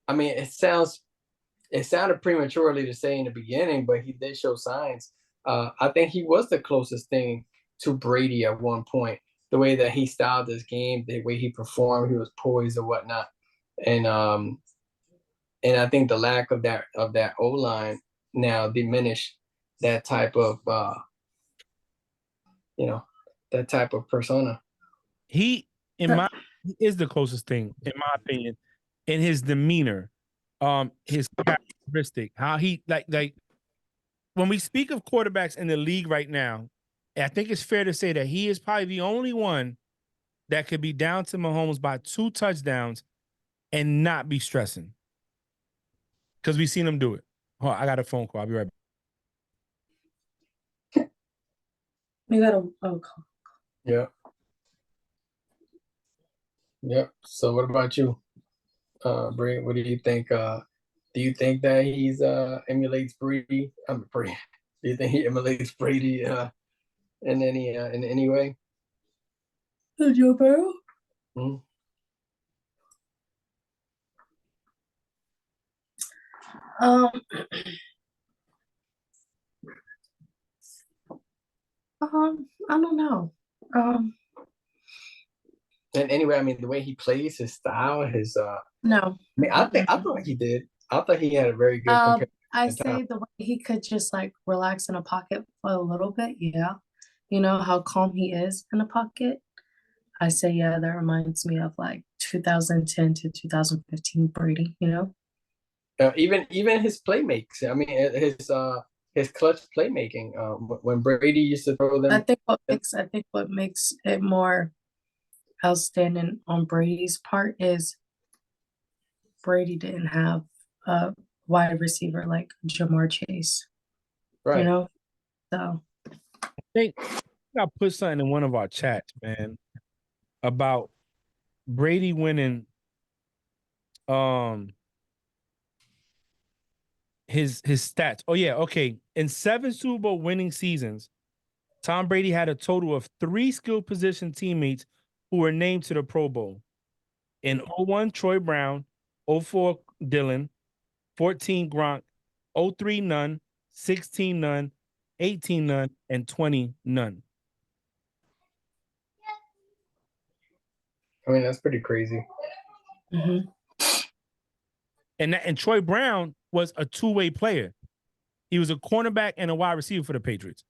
I mean, it sounded prematurely to say in the beginning, but he did show signs. I think he was the closest thing to Brady at one point. The way that he styled his game, the way he performed, he was poised and whatnot. And I think the lack of that O line now diminished that type of that type of persona. He is the closest thing, in my opinion, in his demeanor, his characteristic, how he like when we speak of quarterbacks in the league right now, I think it's fair to say that he is probably the only one that could be down to Mahomes by 2 touchdowns and not be stressing. Because we've seen him do it. Oh, I got a phone call. I'll be right back. You got a call. Yeah. Yep. So what about you, Bree? What do you think? Do you think that he's emulates Brady? Brady. Do you think he emulates Brady in any way? Joe Burrow? Hmm? I don't know. And anyway, I mean, the way he plays, his style, his No. I mean, I thought he did. I thought he had a very good I say the way he could just like relax in a pocket for a little bit, yeah. You know how calm he is in a pocket. I say, yeah, that reminds me of like 2010 to 2015 Brady, you know? even his playmakes. I mean, his clutch playmaking. When Brady used to throw them. I think what makes it more outstanding on Brady's part is Brady didn't have a wide receiver like Jamar Chase. Right. You know? So I think I put something in one of our chats, man, about Brady winning his stats. Oh yeah, okay. In 7 Super Bowl winning seasons, Tom Brady had a total of 3 skill position teammates who were named to the Pro Bowl. In 01, Troy Brown, 04, Dylan, 14, Gronk, 03, none, 16, none, 18, none, and 20, none. I mean, that's pretty crazy. mm-hmm. And Troy Brown was a two-way player. He was a cornerback and a wide receiver for the Patriots.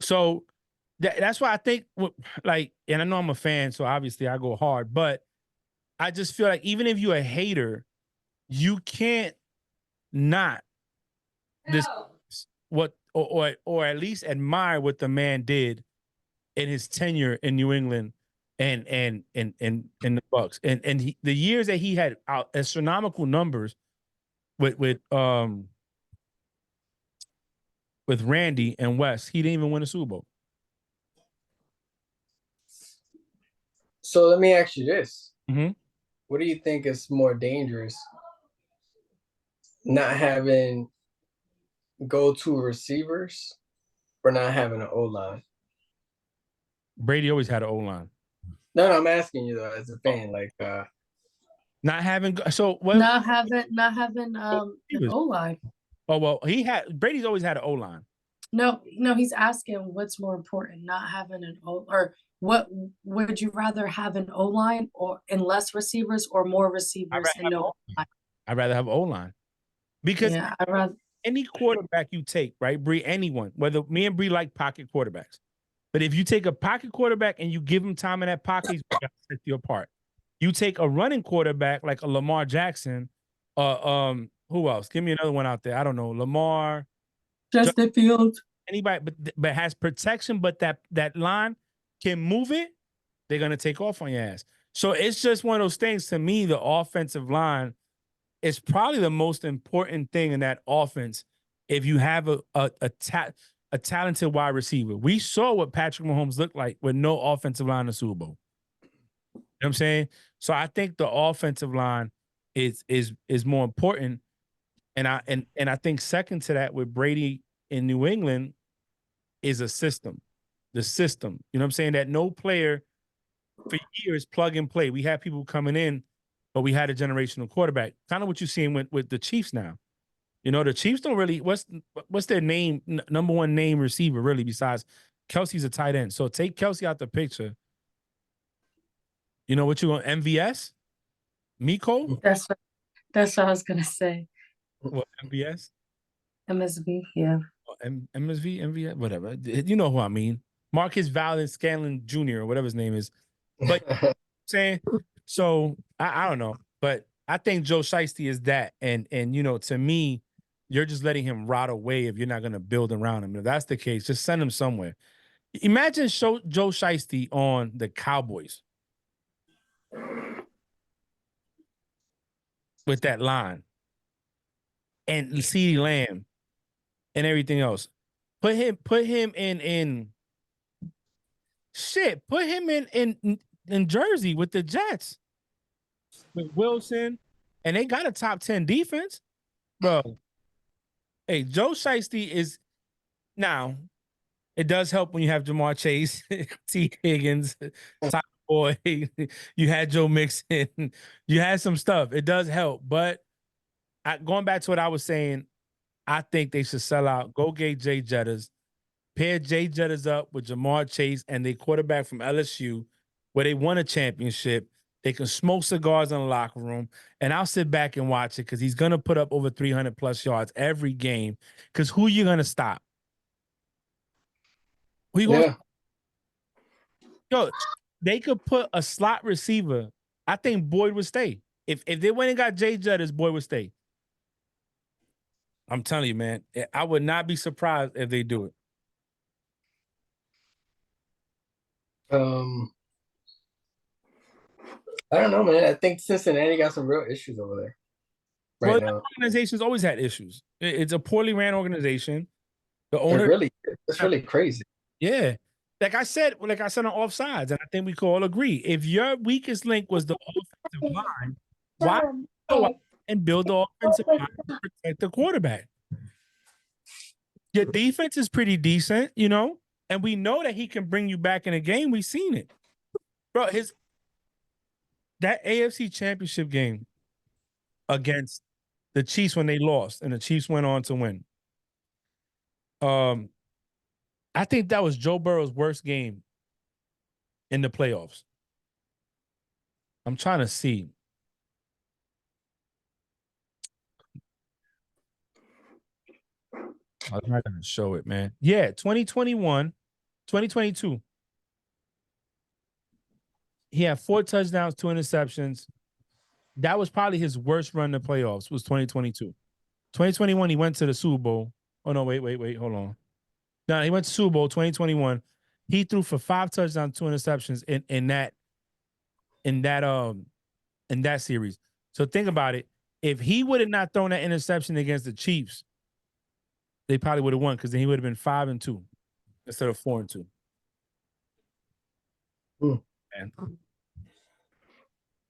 So that's why I think, like, and I know I'm a fan, so obviously I go hard, but I just feel like even if you're a hater, you can't not this what or at least admire what the man did in his tenure in New England and the Bucks and the years that he had astronomical numbers with Randy and West. He didn't even win a Super Bowl. So let me ask you this. Mm-hmm. What do you think is more dangerous? Not having go-to receivers or not having an O-line? Brady always had an O-line. No, I'm asking you though, as a fan, like not having not having an O-line. Oh well, Brady's always had an O-line. No, he's asking what's more important, not having an O, or what would you rather have an O-line or in less receivers or more receivers and no O-line? I'd rather have O-line. Because I'd rather any quarterback you take, right, Bree, anyone, whether me and Bree like pocket quarterbacks. But if you take a pocket quarterback and you give him time in that pocket, he's going to set you apart. You take a running quarterback like a Lamar Jackson, who else? Give me another one out there. I don't know. Lamar. Justin Fields. Anybody, but has protection, but that line can move it, they're going to take off on your ass. So it's just one of those things. To me, the offensive line is probably the most important thing in that offense. If you have a talented wide receiver, we saw what Patrick Mahomes looked like with no offensive line in the Super Bowl. You know what I'm saying? So I think the offensive line is more important. And I think second to that with Brady in New England is a system. The system. You know what I'm saying? That no player for years plug and play. We had people coming in, but we had a generational quarterback. Kind of what you're seeing with the Chiefs now. You know, the Chiefs don't really what's their name, number one name receiver, really, besides Kelsey's a tight end. So take Kelsey out the picture. You know what you want? MVS? Miko? That's what I was gonna say. What, MVS? MSV, yeah. MSV, MVS, whatever. You know who I mean. Marcus Valen Scanlon Jr. or whatever his name is. But saying so I don't know. But I think Joe Shiesty is that. And you know, to me, you're just letting him rot away if you're not gonna build around him. If that's the case, just send him somewhere. Imagine Joe Shiesty on the Cowboys with that line and CeeDee Lamb and everything else. Put him in shit. Put him in Jersey with the Jets with Wilson, and they got a top 10 defense, bro. Hey, Joe Shiesty is now. It does help when you have Jamar Chase, T. Higgins, Tyler Boyd. You had Joe Mixon. You had some stuff. It does help, but going back to what I was saying, I think they should sell out. Go get Jay Jettas. Pair Jay Jettas up with Jamar Chase and they quarterback from LSU, where they won a championship. They can smoke cigars in the locker room, and I'll sit back and watch it because he's gonna put up over 300 plus yards every game. Because who you gonna stop? Who you gonna? Yo, they could put a slot receiver. I think Boyd would stay. If they went and got Jay Jettas, Boyd would stay. I'm telling you, man, I would not be surprised if they do it. I don't know, man. I think Cincinnati got some real issues over there right now. The organization's always had issues. It's a poorly ran organization. The owner It's really crazy. Yeah. Like I said on Offsides, and I think we can all agree, if your weakest link was the offensive line, why go out and build the offensive line to protect the quarterback? Your defense is pretty decent, you know, and we know that he can bring you back in a game. We've seen it. Bro, that AFC Championship game against the Chiefs when they lost and the Chiefs went on to win. I think that was Joe Burrow's worst game in the playoffs. I'm trying to see. I'm not going to show it, man. Yeah, 2021, 2022. He had 4 touchdowns, 2 interceptions. That was probably his worst run in the playoffs was 2022. 2021, he went to the Super Bowl. Oh, no, wait, hold on. No, he went to Super Bowl 2021. He threw for 5 touchdowns, 2 interceptions in that series. So think about it. If he would have not thrown that interception against the Chiefs, they probably would have won because then he would have been 5-2 instead of 4-2. No,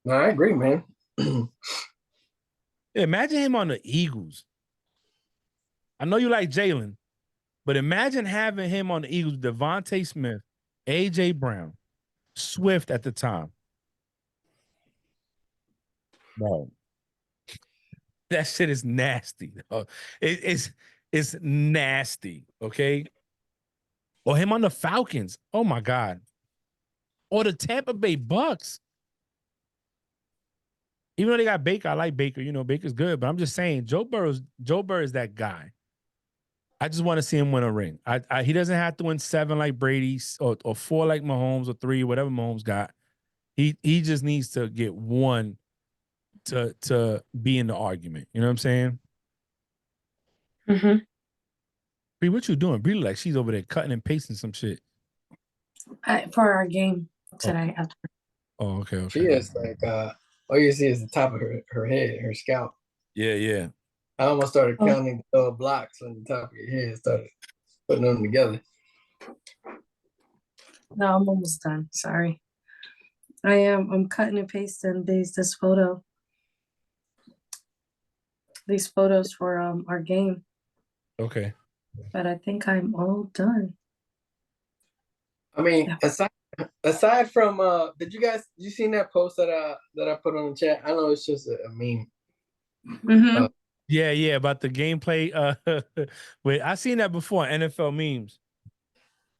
I agree, man. Imagine him on the Eagles. I know you like Jalen, but imagine having him on the Eagles, Devontae Smith, A.J. Brown, Swift at the time. Bro, that shit is nasty. It's nasty, okay? Or him on the Falcons. Oh, my God. Or the Tampa Bay Bucks. Even though they got Baker, I like Baker. You know, Baker's good, but I'm just saying Joe Burrow is that guy. I just want to see him win a ring. He doesn't have to win 7 like Brady or 4 like Mahomes or 3, whatever Mahomes got. He just needs to get 1 to be in the argument. You know what I'm saying? Mm-hmm. Bree, what you doing? Bree look like she's over there cutting and pasting some shit. For our game today. Oh, okay, She okay. is like all you see is the top of her head, her scalp. Yeah, yeah. I almost started Oh. counting the blocks on the top of your head, started putting them together. No, I'm almost done. Sorry. I'm cutting and pasting these photos for our game, Okay. but I think I'm all done. I mean, Yeah. aside from did you seen that post that I put on the chat? I know it's just a meme. Mm-hmm. Yeah, yeah. About the gameplay. Wait, I seen that before. NFL memes.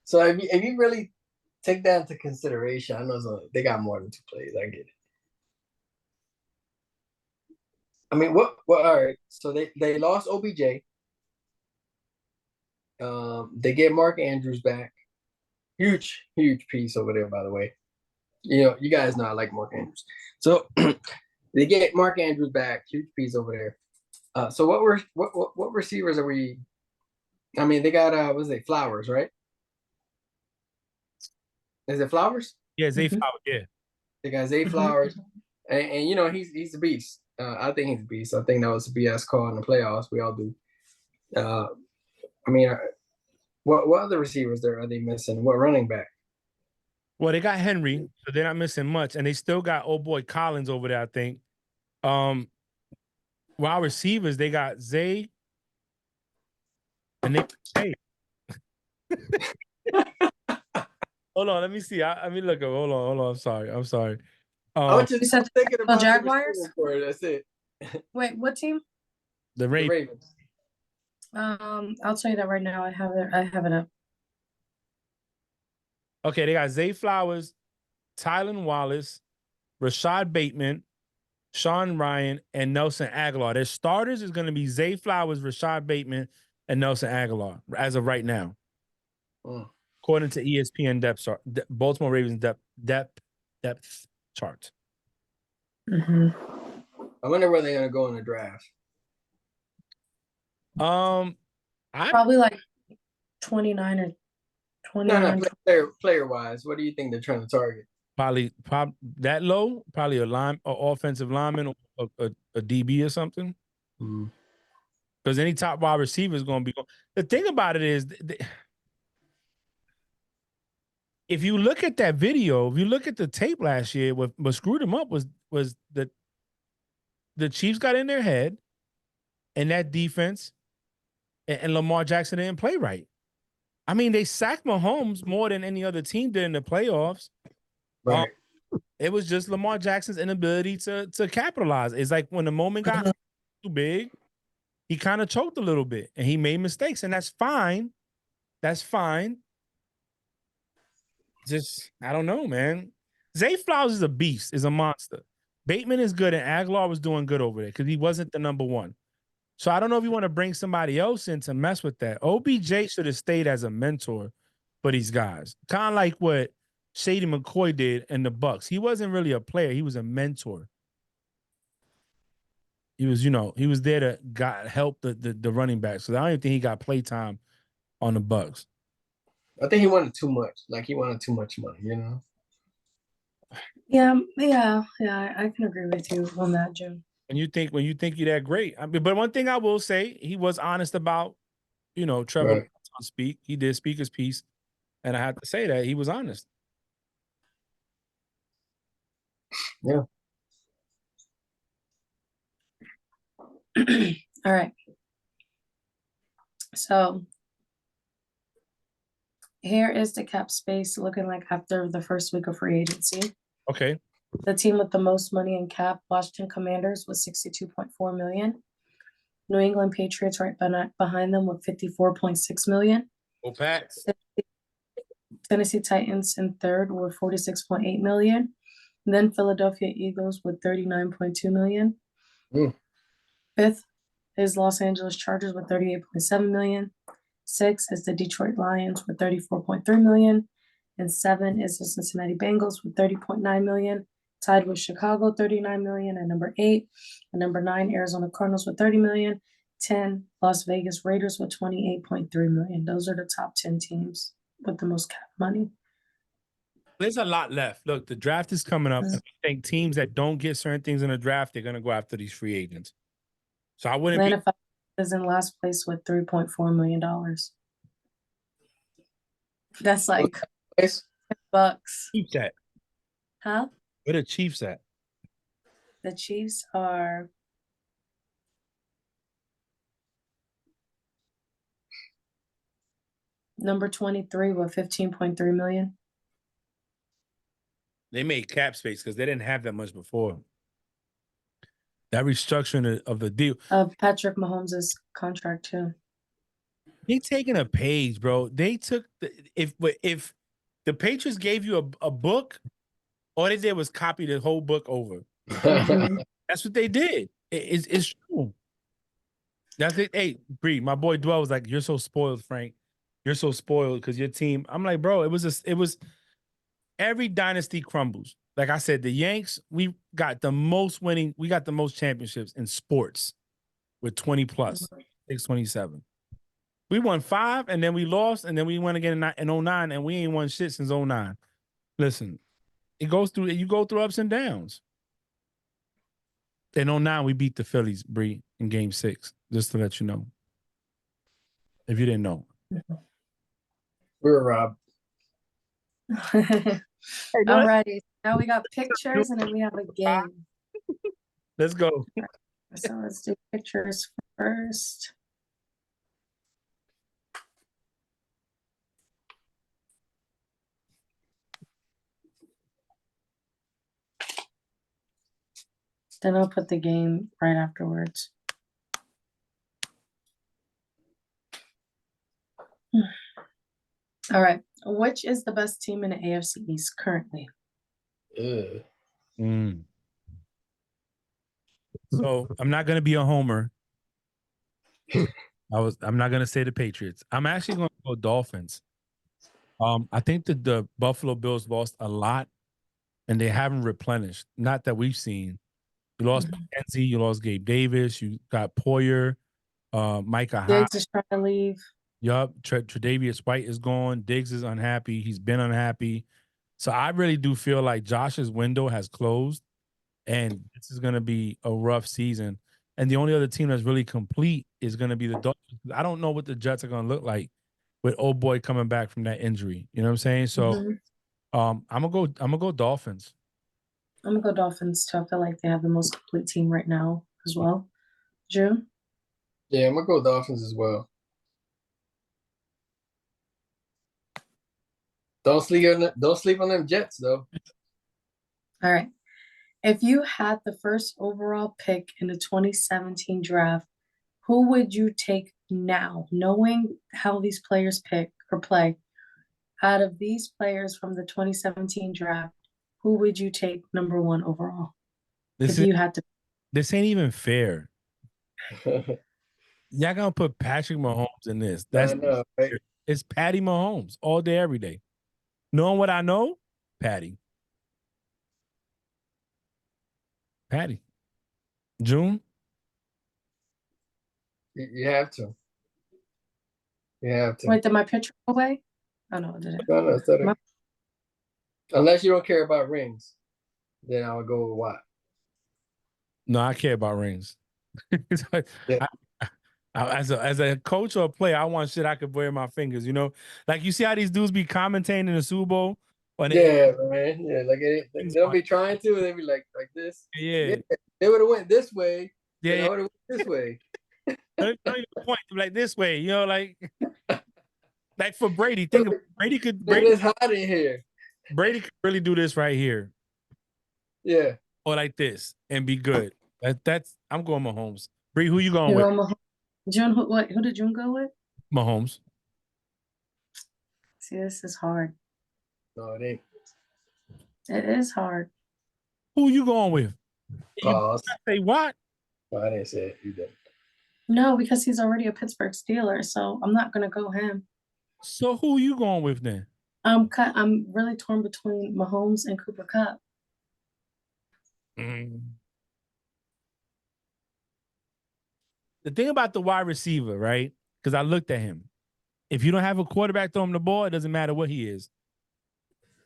So if you really take that into consideration, I know they got more than 2 plays. I get it. I mean, what? All right. So they lost OBJ. They get Mark Andrews back. Huge piece over there, by the way. You know, you guys know I like Mark Andrews. So they get Mark Andrews back. Huge piece over there. So what receivers are we? I mean, they got what's it? Flowers, right? Is it Flowers? Yeah, Zay Mhm. Flowers. Yeah. They got Zay Mhm. Flowers, and you know he's a beast. I think he's a beast. I think that was a BS call in the playoffs. We all do. I mean, what other receivers there are they missing? What running back? Well, they got Henry, so they're not missing much, and they still got old boy Collins over there. I think. Wide receivers, they got Zay, and they hey. Hold on, let me see. I mean, look. Hold on. I'm sorry. I was just You said thinking the about Jaguars? the receiving core. That's it. Wait, what team? The The Ravens. Ravens. I'll tell you that right now. I have it up. Okay, they got Zay Flowers, Tylan Wallace, Rashad Bateman, Sean Ryan, and Nelson Aguilar. Their starters is going to be Zay Flowers, Rashad Bateman, and Nelson Aguilar as of right now, according to ESPN Baltimore Ravens depth chart. Mm-hmm. I wonder where they're gonna go in the draft. Probably like 29 or 29. No, player wise, what do you think they're trying to target? Probably that low, probably a offensive lineman or a DB or something. Because any top wide receiver is going to be. The thing about it is, if you look at that video, if you look at the tape last year, what screwed them up was that the Chiefs got in their head, and that defense and Lamar Jackson didn't play right. I mean, they sacked Mahomes more than any other team did in the playoffs. Right. It was just Lamar Jackson's inability to capitalize. It's like when the moment got too big, he kind of choked a little bit and he made mistakes, and that's fine. That's fine. Just, I don't know, man. Zay Flowers is a beast, is a monster. Bateman is good, and Aguilar was doing good over there because he wasn't the number one. So I don't know if you want to bring somebody else in to mess with that. OBJ should have stayed as a mentor for these guys. Kind of like what Shady McCoy did in the Bucks. He wasn't really a player. He was a mentor. He was, he was there to help the running backs. So I don't even think he got play time on the Bucks. I think he wanted too much. Like he wanted too much money, you know? Yeah, I can agree with you on that, Jim. When you think you're that great. I mean, but one thing I will say, he was honest about, Trevor Right. speak. He did speak his piece. And I have to say that he was honest. Yeah. All right. So here is the cap space looking like after the first week of free agency. Okay. The team with the most money in cap, Washington Commanders, with 62.4 million. New England Patriots right behind them with 54.6 million. Oh, Pats. Tennessee Titans in third with 46.8 million. And then Philadelphia Eagles with 39.2 million. Fifth is Los Angeles Chargers with 38.7 million. 6 is the Detroit Lions with 34.3 million. And 7 is the Cincinnati Bengals with 30.9 million. Tied with Chicago, 39 million at number 8. And number 9, Arizona Cardinals with 30 million. 10, Las Vegas Raiders with 28.3 million. Those are the top 10 teams with the most cap money. There's a lot left. Look, the draft is coming up. And I think teams that don't get certain things in the draft, they're gonna go after these free agents. So I wouldn't be Atlanta Falcons is in last place with $3.4 million. That's like Place? bucks, Chiefs at. huh? Where the Chiefs at? The Chiefs are number 23 with 15.3 million. They made cap space because they didn't have that much before. That restructuring of the deal. Patrick Mahomes' contract too. They taking a page, bro. They took if the Patriots gave you a book, all they did was copy the whole book over. That's what they did. It's true. That's it. Hey, Bree, my boy Dwell was like, "You're so spoiled, Frank. You're so spoiled because your team." I'm like, bro, it was every dynasty crumbles. Like I said, the Yanks, we got the most winning, we got the most championships in sports with 20 plus, 627. We won 5 and then we lost and then we won again in 09 and we ain't won shit since 09. Listen, you go through ups and downs. In 09, we beat the Phillies, Bree, in game 6, just to let you know. If you didn't know. We were robbed. Alrighty. Now we got pictures and then we have a game. Let's go. So let's do pictures first. Then I'll put the game right afterwards. All right. Which is the best team in the AFC East currently? Ugh. So I'm not gonna be a homer. I'm not gonna say the Patriots. I'm actually gonna go Dolphins. I think that the Buffalo Bills lost a lot and they haven't replenished. Not that we've seen. You lost McKenzie, you lost Gabe Davis, you got Poyer, Micah Hyde. Diggs is trying to leave. Yup, Tre'Davious White is gone. Diggs is unhappy. He's been unhappy. So I really do feel like Josh's window has closed, and this is going to be a rough season. And the only other team that's really complete is going to be the Dolphins. I don't know what the Jets are going to look like with old boy coming back from that injury. You know what I'm saying? So, I'm gonna go Dolphins. I'm gonna go Dolphins too. I feel like they have the most complete team right now as well. June? Yeah, I'm gonna go Dolphins as well. Don't sleep on them Jets though. All right. If you had the first overall pick in the 2017 draft, who would you take now, knowing how these players pick or play? Out of these players from the 2017 draft, who would you take number 1 overall? This ain't even fair. Y'all gonna put Patrick Mahomes in this? I know, right? It's Patty Mahomes all day, every day. Knowing what I know, Patty. June? You have to. You have to. Wait, did my picture go away? Oh, no, it didn't. No, it's not. Unless you don't care about rings, then I would go with Watt. No, I care about rings. Yeah. As a coach or a player, I want shit I could wear in my fingers. You know, like you see how these dudes be commentating in the Super Bowl. Man. Yeah, like they'll be trying to, and they'll be like this. Yeah. They would have went this way. Yeah, I would have went this way. Don't even point like this way. You know, like for Brady. Think of Brady could. It's hot in here. Brady could really do this right here. Yeah. Or like this and be good. That's I'm going Mahomes. Bree, who you going with? June, who did June go with? Mahomes. See, this is hard. No, it ain't. It is hard. Who you going with? Pause. Say what? No, I didn't say it. You did. No, because he's already a Pittsburgh Steeler, so I'm not gonna go him. So who you going with then? I'm really torn between Mahomes and Cooper Kupp. The thing about the wide receiver, right? Because I looked at him. If you don't have a quarterback throw him the ball, it doesn't matter what he is.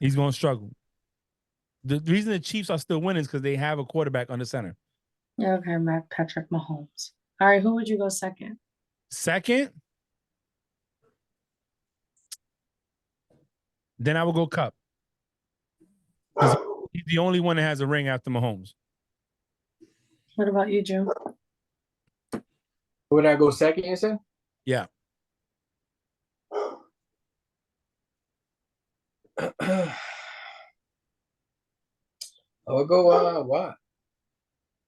He's going to struggle. The reason the Chiefs are still winning is because they have a quarterback under center. Yeah, okay, Patrick Mahomes. All right, who would you go second? Second, then I will go Cup. He's the only one that has a ring after Mahomes. What about you, June? Would I go second, you said? Yeah. I would go Watt.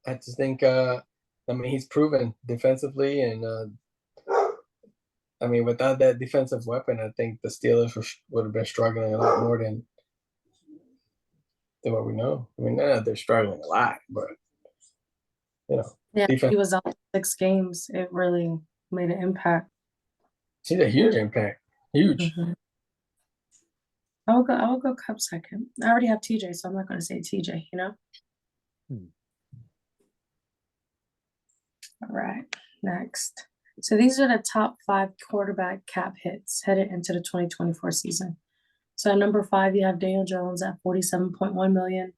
I just think I mean he's proven defensively, and I mean without that defensive weapon, I think the Steelers would have been struggling a lot more than what we know. I mean, they're struggling a lot, but you know, Yeah, defense. he was out 6 games. It really made an impact. He's a huge impact. Huge. I will go Cup second. I already have TJ, so I'm not going to say TJ. You know. All right, next. So these are the top 5 quarterback cap hits headed into the 2024 season. So at number 5, you have Daniel Jones at $47.1 million,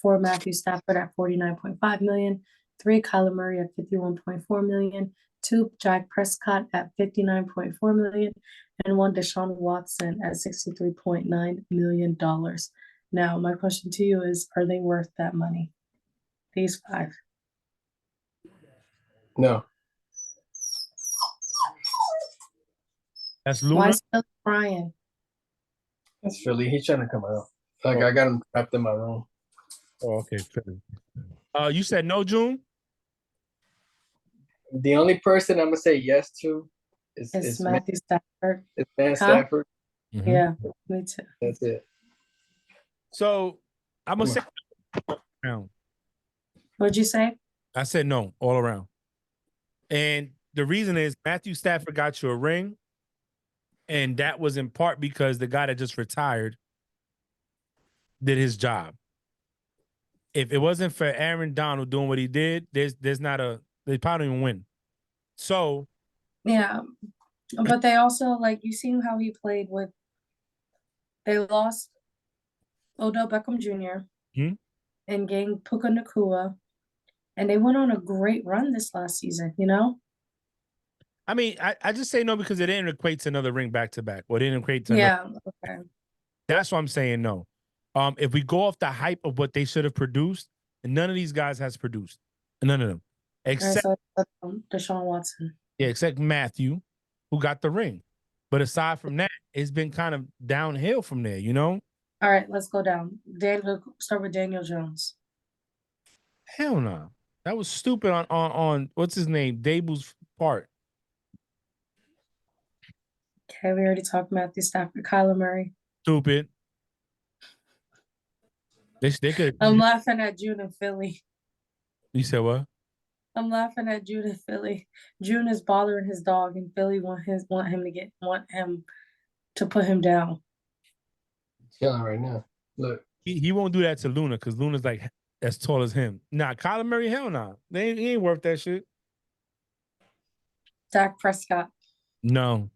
4 Matthew Stafford at $49.5 million, 3 Kyler Murray at $51.4 million, 2 Dak Prescott at $59.4 million, and 1 Deshaun Watson at $63.9 million. Now, my question to you is, are they worth that money? These 5. No. That's Why Luna. is Phil crying? That's Philly. He's trying to come out. Like I got him trapped in my room. Oh, okay. Philly. You said no, June? The only person I'm gonna say yes to is Matthew Stafford. It's Matt Stafford. Mm-hmm. Yeah, me too. That's it. So I'm gonna say no. What'd you say? I said no all around. And the reason is Matthew Stafford got you a ring, and that was in part because the guy that just retired did his job. If it wasn't for Aaron Donald doing what he did, there's not they probably don't even win. So yeah, but they also like you seen how he played with. They lost Odell Beckham Jr. And gained Puka Nacua, and they went on a great run this last season. You know. I mean, I just say no because it didn't equate to another ring back to back. Or it didn't equate to Okay. That's why I'm saying no. If we go off the hype of what they should have produced, none of these guys has produced. None of them. Except Deshaun Watson. Yeah, except Matthew, who got the ring. But aside from that, it's been kind of downhill from there, you know? All right, let's go down. Start with Daniel Jones. Hell no. That was stupid on what's his name? Dable's part. Okay, we already talked Matthew Stafford, Kyler Murray. Stupid. They could. I'm laughing at June in Philly. You said what? I'm laughing at June in Philly. June is bothering his dog, and Philly want him to put him down. Chilling right now. Look, he won't do that to Luna because Luna's like as tall as him. Nah, Kyler Murray, hell nah. He ain't worth that shit. Dak Prescott. No.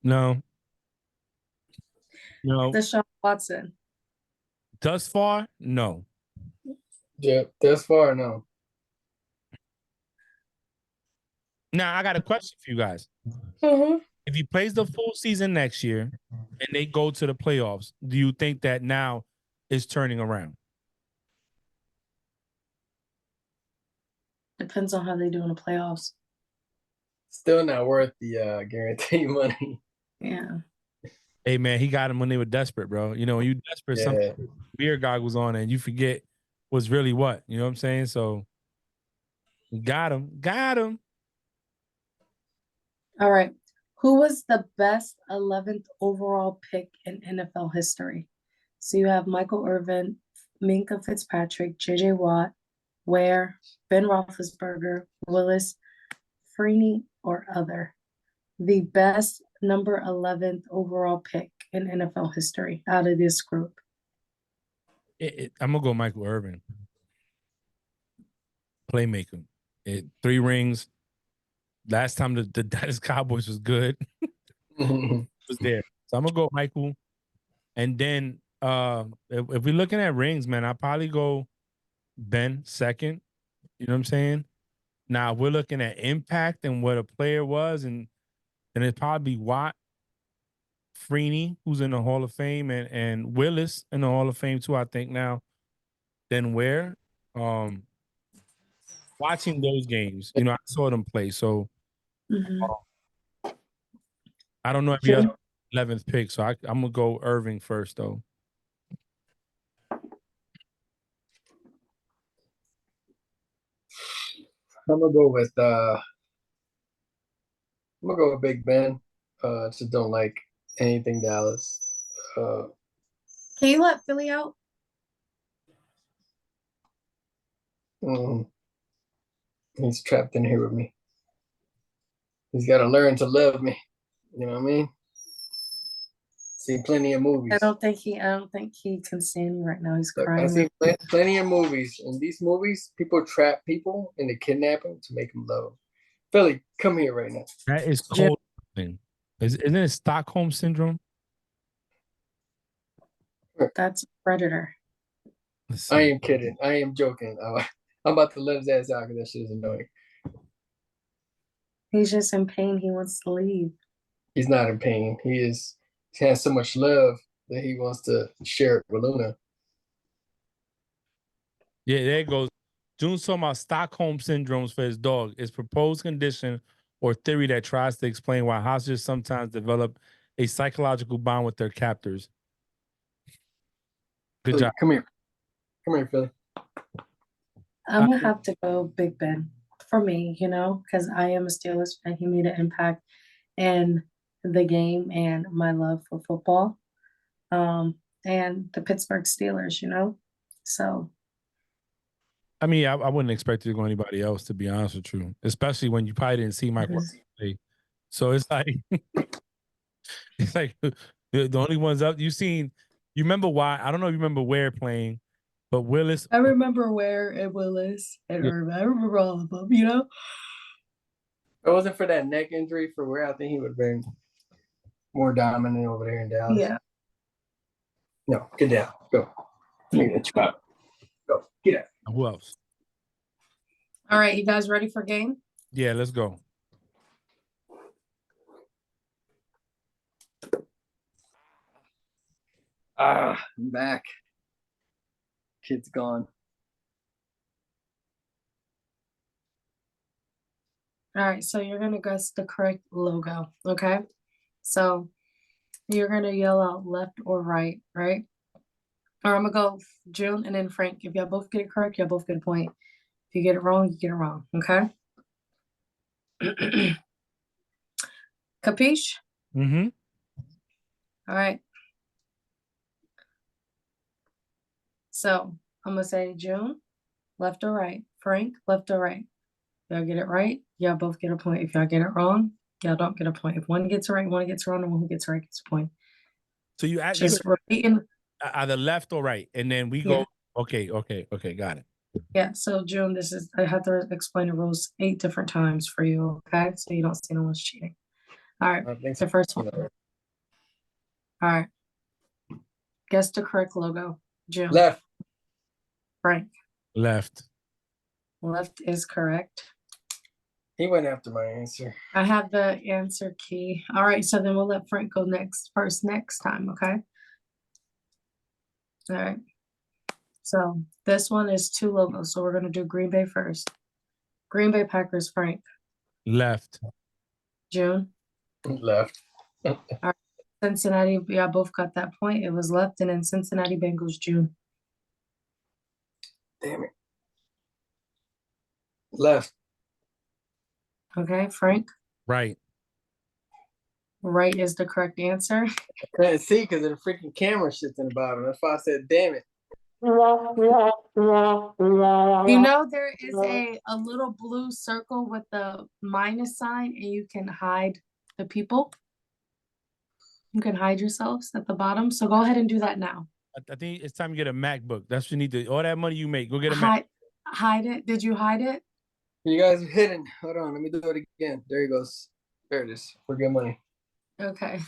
Deshaun Watson. Thus far, no. Yeah, thus far, no. Now, I got a question for you guys. If he plays the full season next year and they go to the playoffs, do you think that now is turning around? Depends on how they do in the playoffs. Still not worth the guaranteed money. Yeah. Hey, man, he got him when they were desperate, bro. You know, when you desperate, some beer goggles on and you forget what's really what. You know what I'm saying? So, got him. All right. Who was the best 11th overall pick in NFL history? So you have Michael Irvin, Minkah Fitzpatrick, J.J. Watt, Ware, Ben Roethlisberger, Willis, Freeney, or other. The best number 11th overall pick in NFL history out of this group. I'm going to go Michael Irvin. Playmaker. 3 rings. Last time the Dallas Cowboys was good. Was there. So I'm going to go Michael. And then If we're looking at rings, man, I'll probably go Ben second. You know what I'm saying? Now if we're looking at impact and what a player was, and then it'd probably be Watt, Freeney, who's in the Hall of Fame, and Willis in the Hall of Fame too, I think now. Then where? Um, watching those games, you know, I saw them play. So Mhm. I don't know if he has 11th pick. So I'm gonna go Irving first though. I'm gonna go with Big Ben. Just don't like anything Dallas. Can you let Philly out? mm, he's trapped in here with me. He's got to learn to love me. You know what I mean? Seen plenty of movies. I don't think he can stand you right now. He's Look, I crying. seen plenty of movies. In these movies, people trap people into kidnapping to make them love them. Philly, come here right now. That is Jim- cold. Thing. Isn't it Stockholm syndrome? That's Predator. Let's I see. am kidding. I am joking. I'm about to let his ass out because that shit is annoying. He's just in pain. He wants to leave. He's not in pain. He has so much love that he wants to share it with Luna. Yeah, there it goes. June's talking about Stockholm syndromes for his dog. It's proposed condition or theory that tries to explain why hostages sometimes develop a psychological bond with their captors. Good Philly, job. come here, Philly. I'm gonna have to go Big Ben for me, because I am a Steelers fan. He made an impact in the game and my love for football. And the Pittsburgh Steelers, So I mean, I wouldn't expect it to go anybody else, to be honest with you, especially when you probably didn't see Mike Watt play. So it's like, it's like the only ones up you seen. You remember why? I don't know if you remember where playing, but Willis. I remember Ware and Willis and Yeah. Irvin. I remember all of them, If it wasn't for that neck injury for Ware, I think he would have been more dominant over there in Dallas. Yeah. No, get down. Go. Go. Get out. Who else? All right, you guys ready for game? Yeah, let's go. I'm back. Kid's gone. All right, so you're gonna guess the correct logo, okay? So you're gonna yell out left or right, right? Or I'm gonna go June and then Frank. If y'all both get it correct, y'all both get a point. If you get it wrong, you get it wrong, okay? Capiche? Mm-hmm. All right. So I'm gonna say June, left or right. Frank, left or right. Y'all get it right, y'all both get a point. If y'all get it wrong, y'all don't get a point. If one gets it right, one gets it wrong, and one who gets it right gets a point. So you actually Just repeating. either left or right, and then we Yeah. go. Okay, got it. Yeah, so June, I have to explain the rules 8 different times for you, okay? So you don't see no one's cheating. All right, the first one. All right. Guess the correct logo. June. Left. Frank. Left. Left is correct. He went after my answer. I have the answer key. All right, so then we'll let Frank go first next time, okay? All right. So this one is 2 logos. So we're gonna do Green Bay first. Green Bay Packers, Frank. Left. June. Left. Cincinnati, yeah, both got that point. It was left, and then Cincinnati Bengals, June. Damn it. Left. Okay, Frank. Right. Right is the correct answer. I couldn't see because of the freaking camera shit in the bottom. That's why I said, damn it. There is a little blue circle with the minus sign, and you can hide the people. You can hide yourselves at the bottom. So go ahead and do that now. I think it's time to get a MacBook. That's what you need to. All that money you make, go get a Mac. Hide it. Did you hide it? You guys are hidden. Hold on. Let me do it again. There he goes. There it is. For good money. Okay.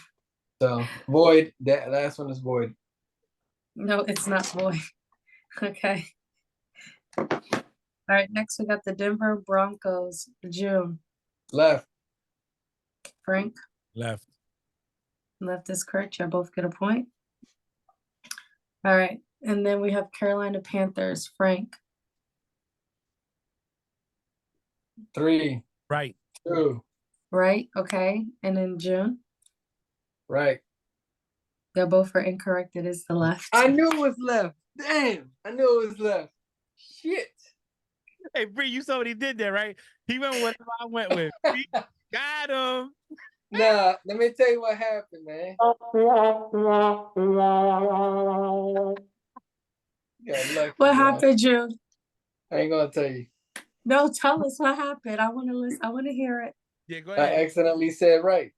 So void. That last one is void. No, it's not boy. Okay. All right, next we got the Denver Broncos. June. Left. Frank, Left. left is correct. You both get a point. All right, and then we have Carolina Panthers. Frank, 3, Right. 2, right? Okay, and then June. right. They both are incorrect. It is the left. I knew it was left. Damn, I knew it was left. Shit. Hey, Bree, you saw what he did there, right? He went with whatever I went with. Bree, got him. Nah, let me tell you what happened, man. Yeah, lucky, What bro. happened, June? I ain't gonna tell you. No, tell us what happened. I want to listen. I want to hear it. Yeah, go I ahead. accidentally said right.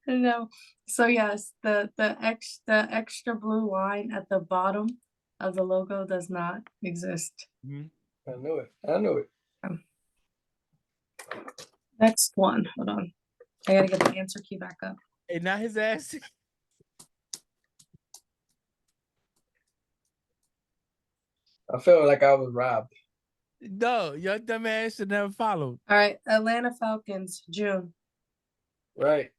No. So yes, the extra blue line at the bottom of the logo does not exist. Mhm. I knew it. I knew it. Next one. Hold on. I gotta get the answer key back up. Hey, not his ass. I felt like I was robbed. No, your dumb ass should never followed. All right, Atlanta Falcons. June. Right.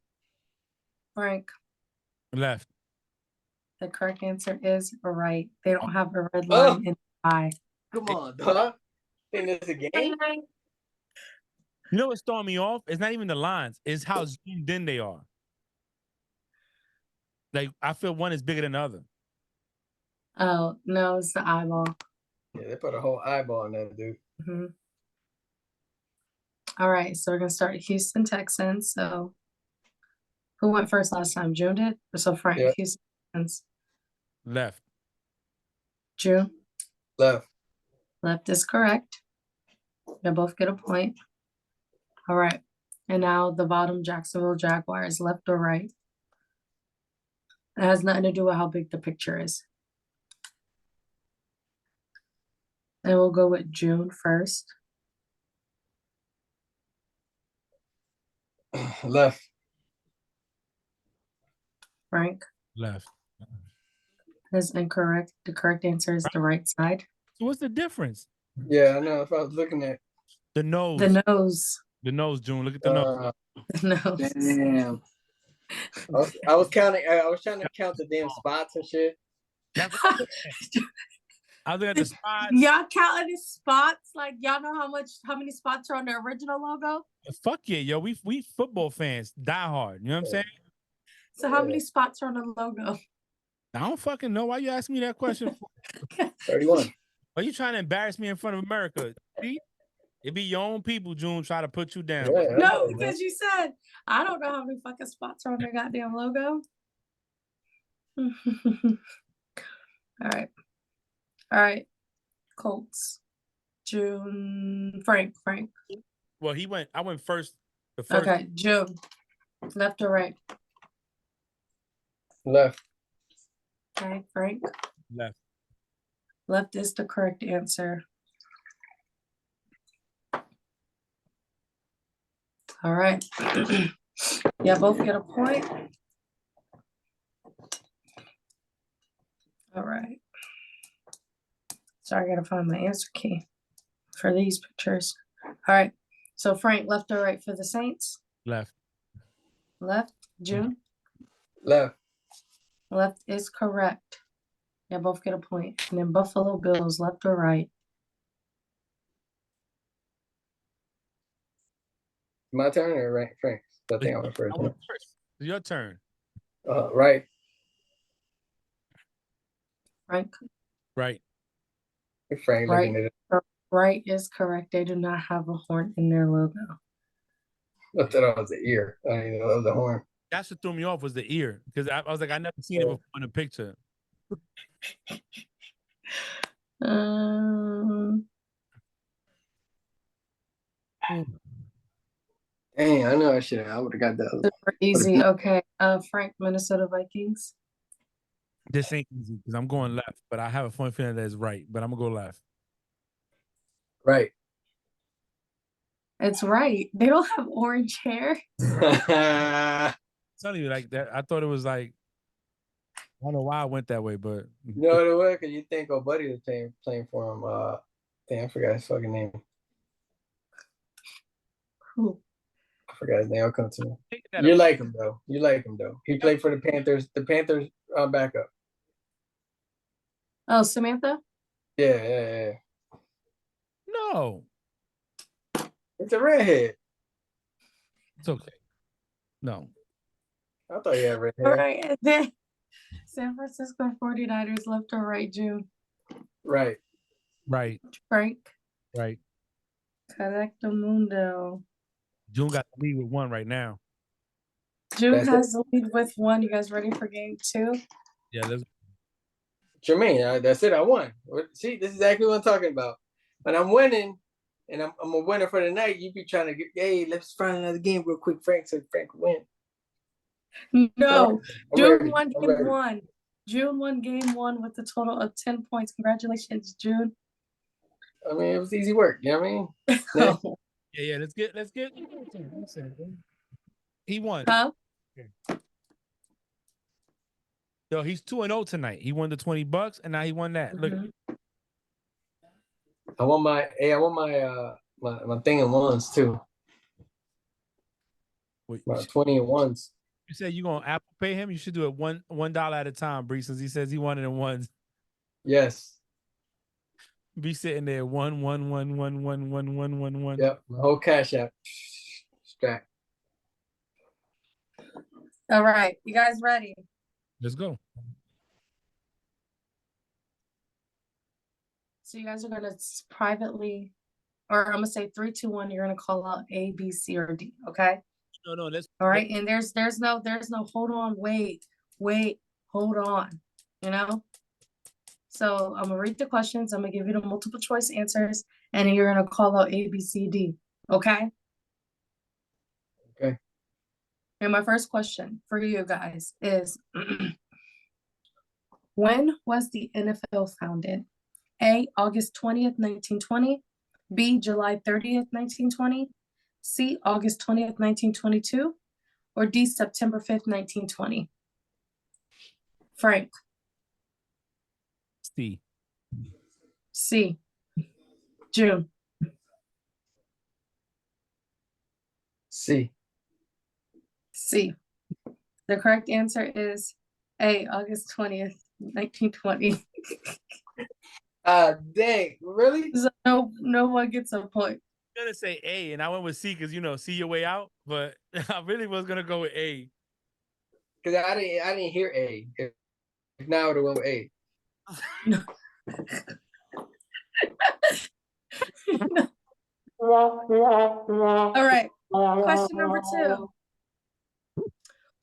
Frank. Left. The correct answer is right. They don't have a red Oh. line in the eye. Come on, dog. Think this is a game? You know what's throwing me off? It's not even the lines. It's how zoomed in they are. Like, I feel one is bigger than the other. Oh no, it's the eyeball. Yeah, they put a whole eyeball in that dude. hmm All right, so we're gonna start Houston Texans. So, who went first last time? June did. So Frank, Yeah. Houston Texans. Left. June. Left. Left is correct. They both get a point. All right, and now the bottom Jacksonville Jaguars. Left or right? It has nothing to do with how big the picture is. And we'll go with June first. Left. Frank Left. is incorrect. The correct answer is the right side. So what's the difference? Yeah, I know. If I was looking at The nose. The nose. The nose, June. Look at the nose. The nose. damn. I was counting. I was trying to count the damn spots and shit. That's what I'm saying. I was looking at the spots. Y'all counting the spots? Like y'all know how many spots are on the original logo? Fuck yeah, yo. We football fans. Die hard. You know what I'm saying? So how many spots are on the logo? I don't fucking know. Why you asking me that question for? 31. Are you trying to embarrass me in front of America? See? It be your own people, June, try to put you down. Yeah, No, because you said I don't know how many fucking spots are on their goddamn logo. All right. Colts. June. Frank. Well, I went first. The first. Okay, June. Left or right? Left. Okay, Frank. Left. Left is the correct answer. All right. Yeah, both get a point. All right. Sorry, I gotta find my answer key for these pictures. All right. So Frank, left or right for the Saints? Left. Left. June? Left. Left is correct. Yeah, both get a point. And then Buffalo Bills, left or right? My turn or right, Frank? I think I went first. I went first. It's your turn. Right. Frank? Right. Frank Right. looking at it. Right is correct. They do not have a horn in their logo. I thought it was the ear. I didn't know it was the horn. That's what threw me off was the ear. Because I was like, I never seen it before in a picture. Dang, I know I should have. I would have got that. Super easy. Okay. Frank, Minnesota Vikings. This ain't easy because I'm going left, but I have a fun feeling that it's right. But I'm gonna go left. Right. It's right. They don't have orange hair. It's not even like that. I thought it was like, I don't know why I went that way, but No, the way because you think old buddy was playing for him. Damn, I forgot his fucking name. Who? I forgot his name. I'll come to me. that You like him though. You like him though. He played for the Panthers. The Panthers backup. Oh, Samantha? Yeah. no, It's a redhead. it's okay. No, I thought he had red All hair. right. And then San Francisco 49ers left or right, June? Right. right, Frank? right. Correctamundo. June got the lead with 1 right now. June That's it. has the lead with 1. You guys ready for game 2? Yeah, let's. Jermaine, that's it. I won. See, this is exactly what I'm talking about. When I'm winning, and I'm a winner for the night, you be trying to get, hey, let's find another game real quick, Frank, so Frank will win. No. I'm June ready. won I'm game ready. 1. June won game 1 with a total of 10 points. Congratulations, June. I mean, it was easy work. You know what I mean? Oh, Yeah. Let's get. He won. huh? Yo, he's 2-0 tonight. He won the $20, and now he won that. Look, Mhm. I want my thing in ones too. wait, My 20 in ones. you said you gonna Apple Pay him. You should do it $1 at a time, Bree, since he says he won it in ones. Yes. Be sitting there 1. Yep. My whole cash app. Stack. All right. You guys ready? Let's go. So you guys are gonna privately, or I'm gonna say 3, 2, 1. You're gonna call out A, B, C, or D. Okay. No, let's. All right. And there's no hold on, wait, hold on. You know. So I'm gonna read the questions. I'm gonna give you the multiple choice answers, and you're gonna call out A, B, C, D. Okay. Okay. And my first question for you guys is, when was the NFL founded? A, August 20th, 1920. B, July 30th, 1920. C, August 20th, 1922. Or D, September 5th, 1920. Frank. C. C. June. C. C. The correct answer is A, August 20th, 1920. Dang, really? So no one gets a point. I'm gonna say A, and I went with C because see your way out. But I really was gonna go with A. Because I didn't hear A. If now I would have went with A. All right. Question number 2.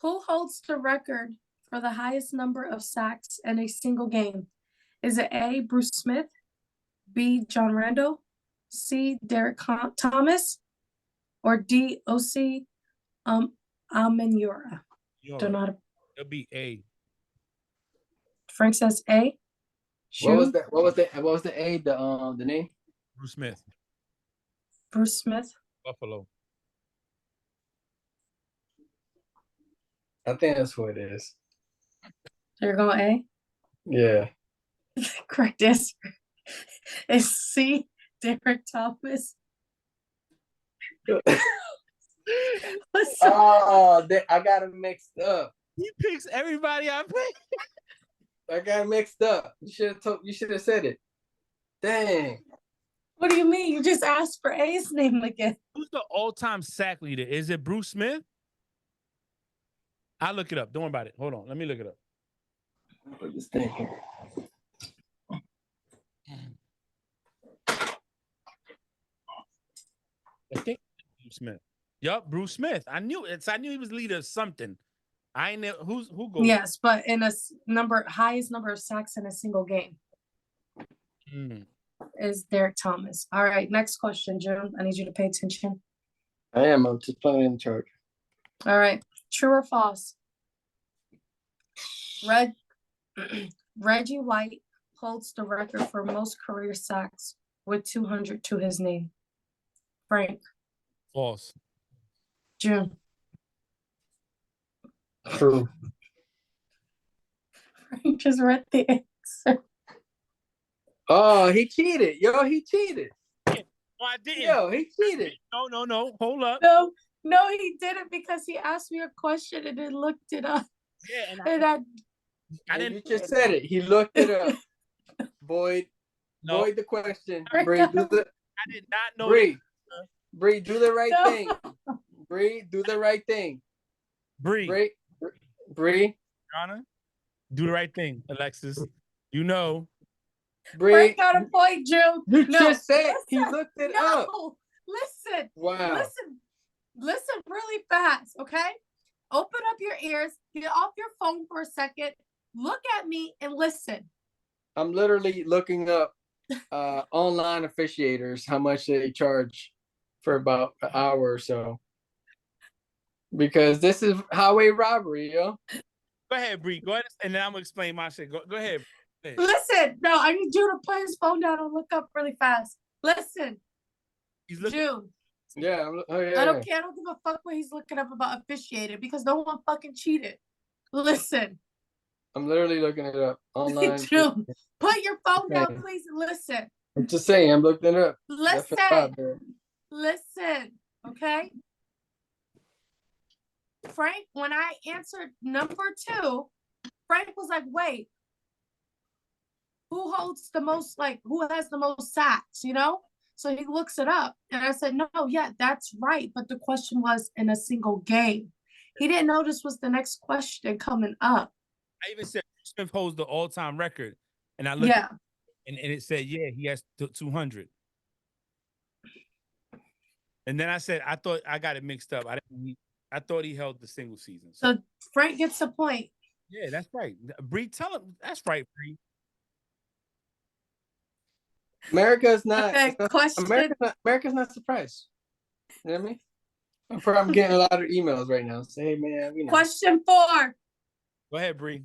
Who holds the record for the highest number of sacks in a single game? Is it A, Bruce Smith, B, John Randall, C, Derek Thomas, or D, O.C. Amenyora? Don't know how to. It'll be A. Frank says A. What was Shun? that? What was the A? The name? Bruce Smith, Bruce Smith. Buffalo. I think that's what it is. You're going A. Yeah. Correct answer is C, Derek Thomas. Oh, I got it mixed up. He picks everybody I play. I got it mixed up. You should have said it. Dang. What do you mean? You just asked for A's name again. Who's the all-time sack leader? Is it Bruce Smith? I'll look it up. Don't worry about it. Hold on. Let me look it up. Put this thing here. I think Bruce Smith. Yup, Bruce Smith. I knew it. I knew he was leader of something. I ain't know who goes. Yes, but in a highest number of sacks in a single game is Derek Thomas. All right, next question, June. I need you to pay attention. I am. I'm just playing in charge. All right, true or false? Reggie White holds the record for most career sacks with 200 to his name. Frank. False. June. True. Frank just read the answer. Oh, he cheated. Yo, he cheated. No, I didn't. Yo, he cheated. No. Hold up. No, he didn't because he asked me a question and then looked it up. Yeah, and And I I And didn't. you just said it. He looked it up. Void. No, Void the question. Right. Bree, do the I did not know. Bree. Bree, do the right No. thing. Bree, do the right thing. Bree, Bree. Honor, do the right thing, Alexis. You know. Bree. Frank got a point, June. You No, just said he listen, looked it up. No, listen. Wow. Listen really fast, okay? Open up your ears, get off your phone for a second, look at me and listen. I'm literally looking up online officiators, how much they charge for about an hour or so. Because this is highway robbery, yo. Go ahead, Bree. Go ahead, and then I'm gonna explain my shit. Go ahead. Listen, no, I need you to put his phone down and look up really fast. Listen, He's looking. June. Yeah, yeah. I don't care. I don't give a fuck what he's looking up about officiating because no one fucking cheated. Listen, I'm literally looking it up online. June, put your phone down, Okay. please, and listen. I'm just saying, I'm looking it up. Listen, okay? Frank, when I answered number 2, Frank was like, wait, who holds the most, like, who has the most sacks, you know? So he looks it up. And I said, no, yeah, that's right. But the question was in a single game. He didn't know this was the next question coming up. I even said Smith holds the all-time record, and I looked. Yeah. And it said, yeah, he has 200. And then I said, I thought I got it mixed up. I thought he held the single season. So Frank gets a point. Yeah, that's right. Bree, tell him that's right, Bree. America's not. Okay, question. America's not surprised. You know what I mean? I'm getting a lot of emails right now. Say, hey, man, you know. Question 4. Go ahead, Bree.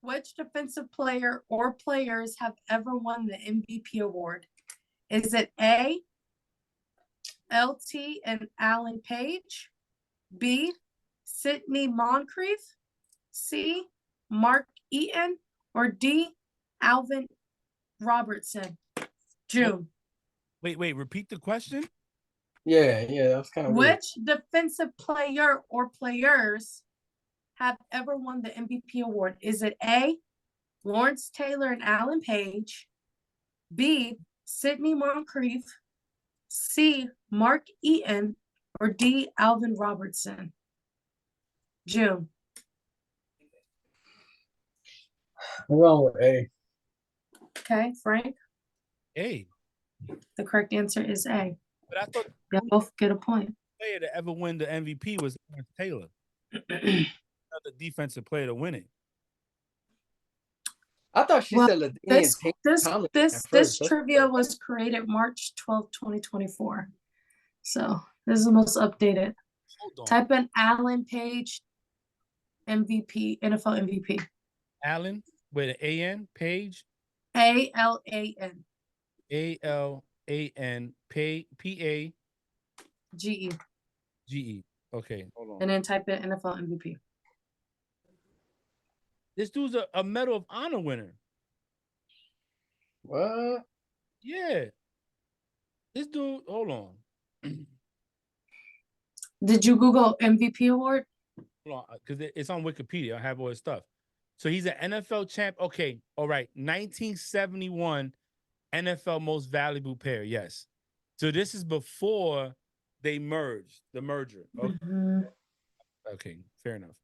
Which defensive player or players have ever won the MVP award? Is it A, LT and Alan Page, B, Sidney Moncrief, C, Mark Eaton, or D, Alvin Robertson? June. Wait, repeat the question. Yeah, that's kind of weird. Which defensive player or players have ever won the MVP award? Is it A, Lawrence Taylor and Alan Page, B, Sidney Moncrief, C, Mark Eaton, or D, Alvin Robertson? June. I'm going with A. Okay, Frank. A. The correct answer is A. But I thought You both get a point. the player to ever win the MVP was Lawrence Taylor. Another defensive player to win it. I thought she Well, said Ladinian This trivia was created March 12th, 2024. So this is the most updated. Hold on. Type in Alan Page MVP, NFL MVP. Allen with an A-N, Page. ALAN. A-L-A-N, P-A-G-E. GE. Okay, hold on. And then type in NFL MVP. This dude's a Medal of Honor winner. What? Yeah. This dude, hold on. Did you Google MVP award? Hold on, because it's on Wikipedia. I have all his stuff. So he's an NFL champ. Okay, all right. 1971 NFL Most Valuable Player. Yes. So this is before they merged, the merger. Okay, okay, fair enough.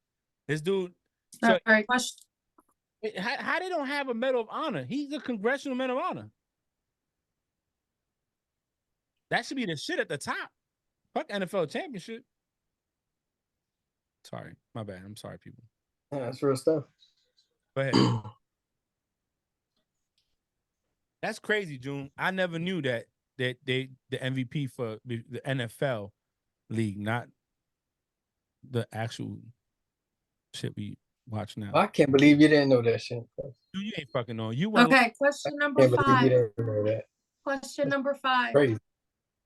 This dude. So, All right, question. how they don't have a Medal of Honor? He's a Congressional Medal of Honor. That should be the shit at the top. Fuck NFL championship. Sorry, my bad. I'm sorry, people. Yeah, that's real stuff. Go ahead. That's crazy, June. I never knew that the MVP for the NFL league, not the actual shit we watch now. I can't believe you didn't know that shit. You ain't fucking on. You went Okay, question number Can't believe you 5. didn't know that. Question number 5. Crazy.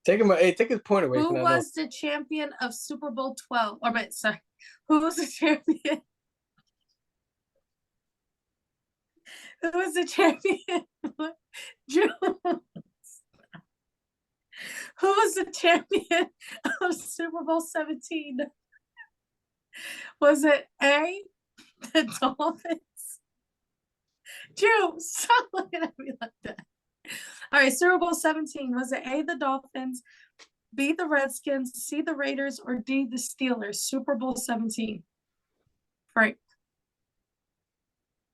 Take him. Hey, take his point away. Who from that was the champion of Super Bowl 12? Or wait, sorry. Who was the champion? Who was the champion? Drew. Who was the champion of Super Bowl 17? Was it A, the Dolphins? Drew, stop looking at me like that. All right, Super Bowl 17. Was it A, the Dolphins, B, the Redskins, C, the Raiders, or D, the Steelers? Super Bowl 17. Frank.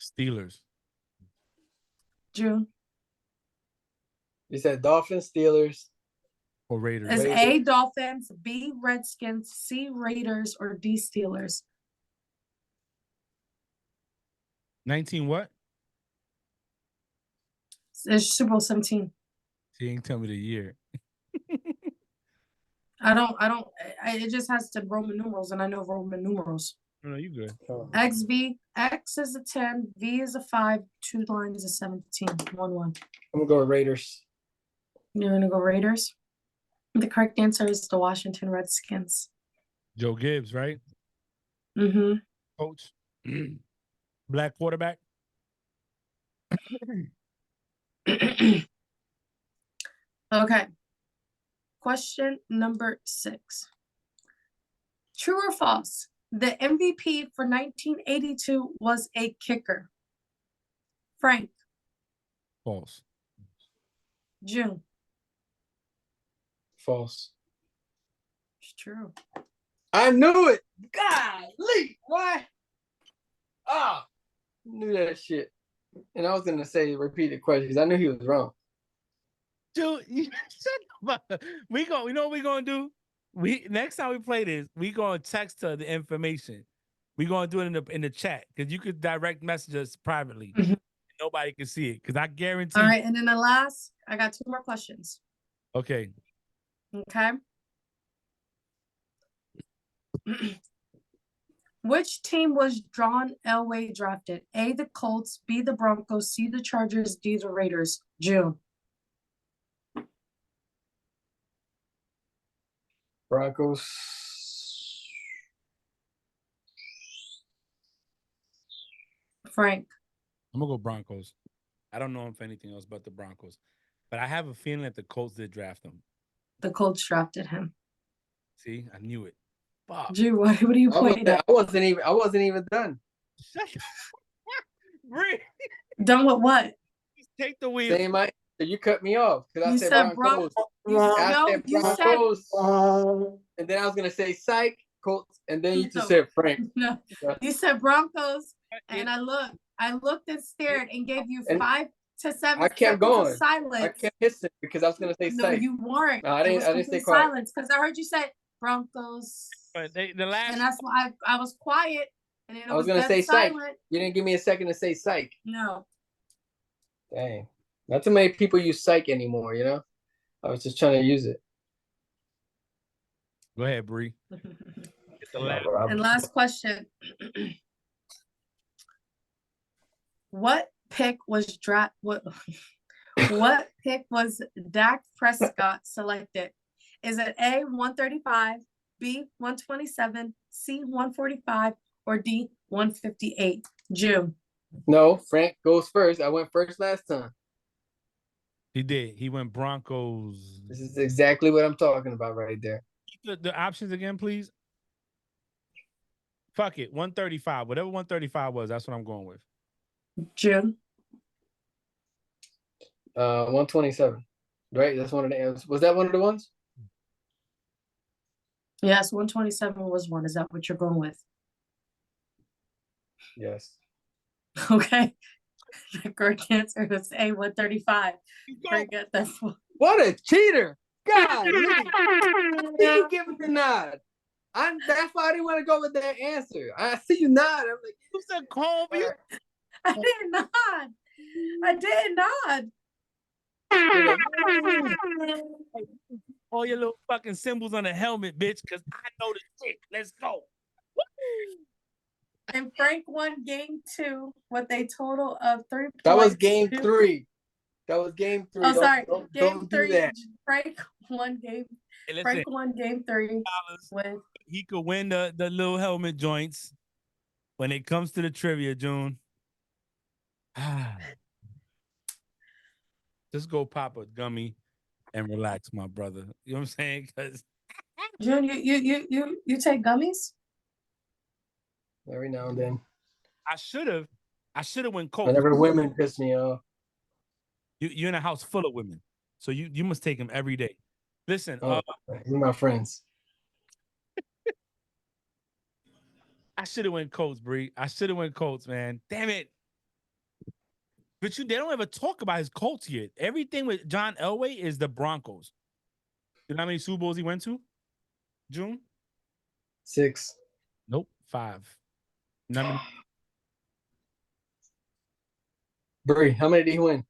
Steelers. Drew. You said Dolphins, Steelers, Or Raiders. Is Raiders. A, Dolphins, B, Redskins, C, Raiders, or D, Steelers? 19 what? It's Super Bowl 17. She ain't tell me the year. It just has to Roman numerals, and I know Roman numerals. No, you good. XV, X is a 10, V is a 5, 2 lines is 17, 1, 1. I'm gonna go with Raiders. You're gonna go Raiders? The correct answer is the Washington Redskins. Joe Gibbs, right? Mm-hmm. Coach. Black quarterback. Okay. Question number 6. True or false? The MVP for 1982 was a kicker. Frank. False. June. False. It's true. I knew it. Golly, why? Ah, knew that shit. And I was gonna say repeat the questions. I knew he was wrong. Dude, shut up. You know what we're gonna do? Next time we play this, we gonna text her the information. We gonna do it in the chat because you could direct message us privately. Mhm. Nobody can see it because I guarantee. All right, and then the last, I got 2 more questions. Okay. Okay. Which team was John Elway drafted? A, the Colts, B, the Broncos, C, the Chargers, D, the Raiders. June. Broncos. Frank. I'm gonna go Broncos. I don't know him for anything else but the Broncos, but I have a feeling that the Colts did draft him. The Colts drafted him. See, I knew it. Fuck. Drew, what are you pointing at? I wasn't even done. Shut Bree, Done with what? take the wheel. Same answer. You cut me off because I You said said Broncos. No, you said Broncos. And then I was gonna say Psych, Colts, and then you just No. said Frank. no. You said Broncos, and I looked and stared and gave you And 5 to 7 I kept seconds going. of silence. I kept hissing because I was gonna say No, Psych. you weren't. No, I didn't- It was I didn't stay complete quiet. silence because I heard you say Broncos, But the last and that's why I was quiet, and then I was gonna dead say Psych. silent. You didn't give me a second to say Psych. No. Dang. Not too many people use Psych anymore, you know? I was just trying to use it. Go ahead, Bree. Get the last. And last question. What pick was what pick was Dak Prescott selected? Is it A 135, B 127, C 145, or D 158? June. No, Frank goes first. I went first last time. He did. He went Broncos. This is exactly what I'm talking about right there. The options again, please. Fuck it. 135. Whatever 135 was, that's what I'm going with. June. 127. Right? That's one of the answers. Was that one of the ones? Yes, 127 was one. Is that what you're going with? Yes. Okay. The correct answer is A 135. Forget that's one. What a cheater! God, you didn't give it the nod. That's why I didn't want to go with that answer. I see you nod. I'm like, You said call me. I did not. I did not. All your little fucking symbols on the helmet, bitch, because I know the shit. Let's go. And Frank won game 2 with a total of 3 points. that was game 3. That was game 3. Oh, sorry. Don't Game do 3. that. Frank won game. Hey, listen, Frank won game 3 with he could win the little helmet joints when it comes to the trivia, June. Just go pop a gummy and relax, my brother. You know what I'm saying? Because June. You take gummies? Every now and then. I should have went Colts. Whenever women piss me off. You're in a house full of women, so you must take them every day. Listen, You're my friends. I should have went Colts, Bree. I should have went Colts, man. Damn it. But they don't ever talk about his Colts yet. Everything with John Elway is the Broncos. You know how many Super Bowls he went to? June? 6. Nope. 5. None. Bree, how many did he win?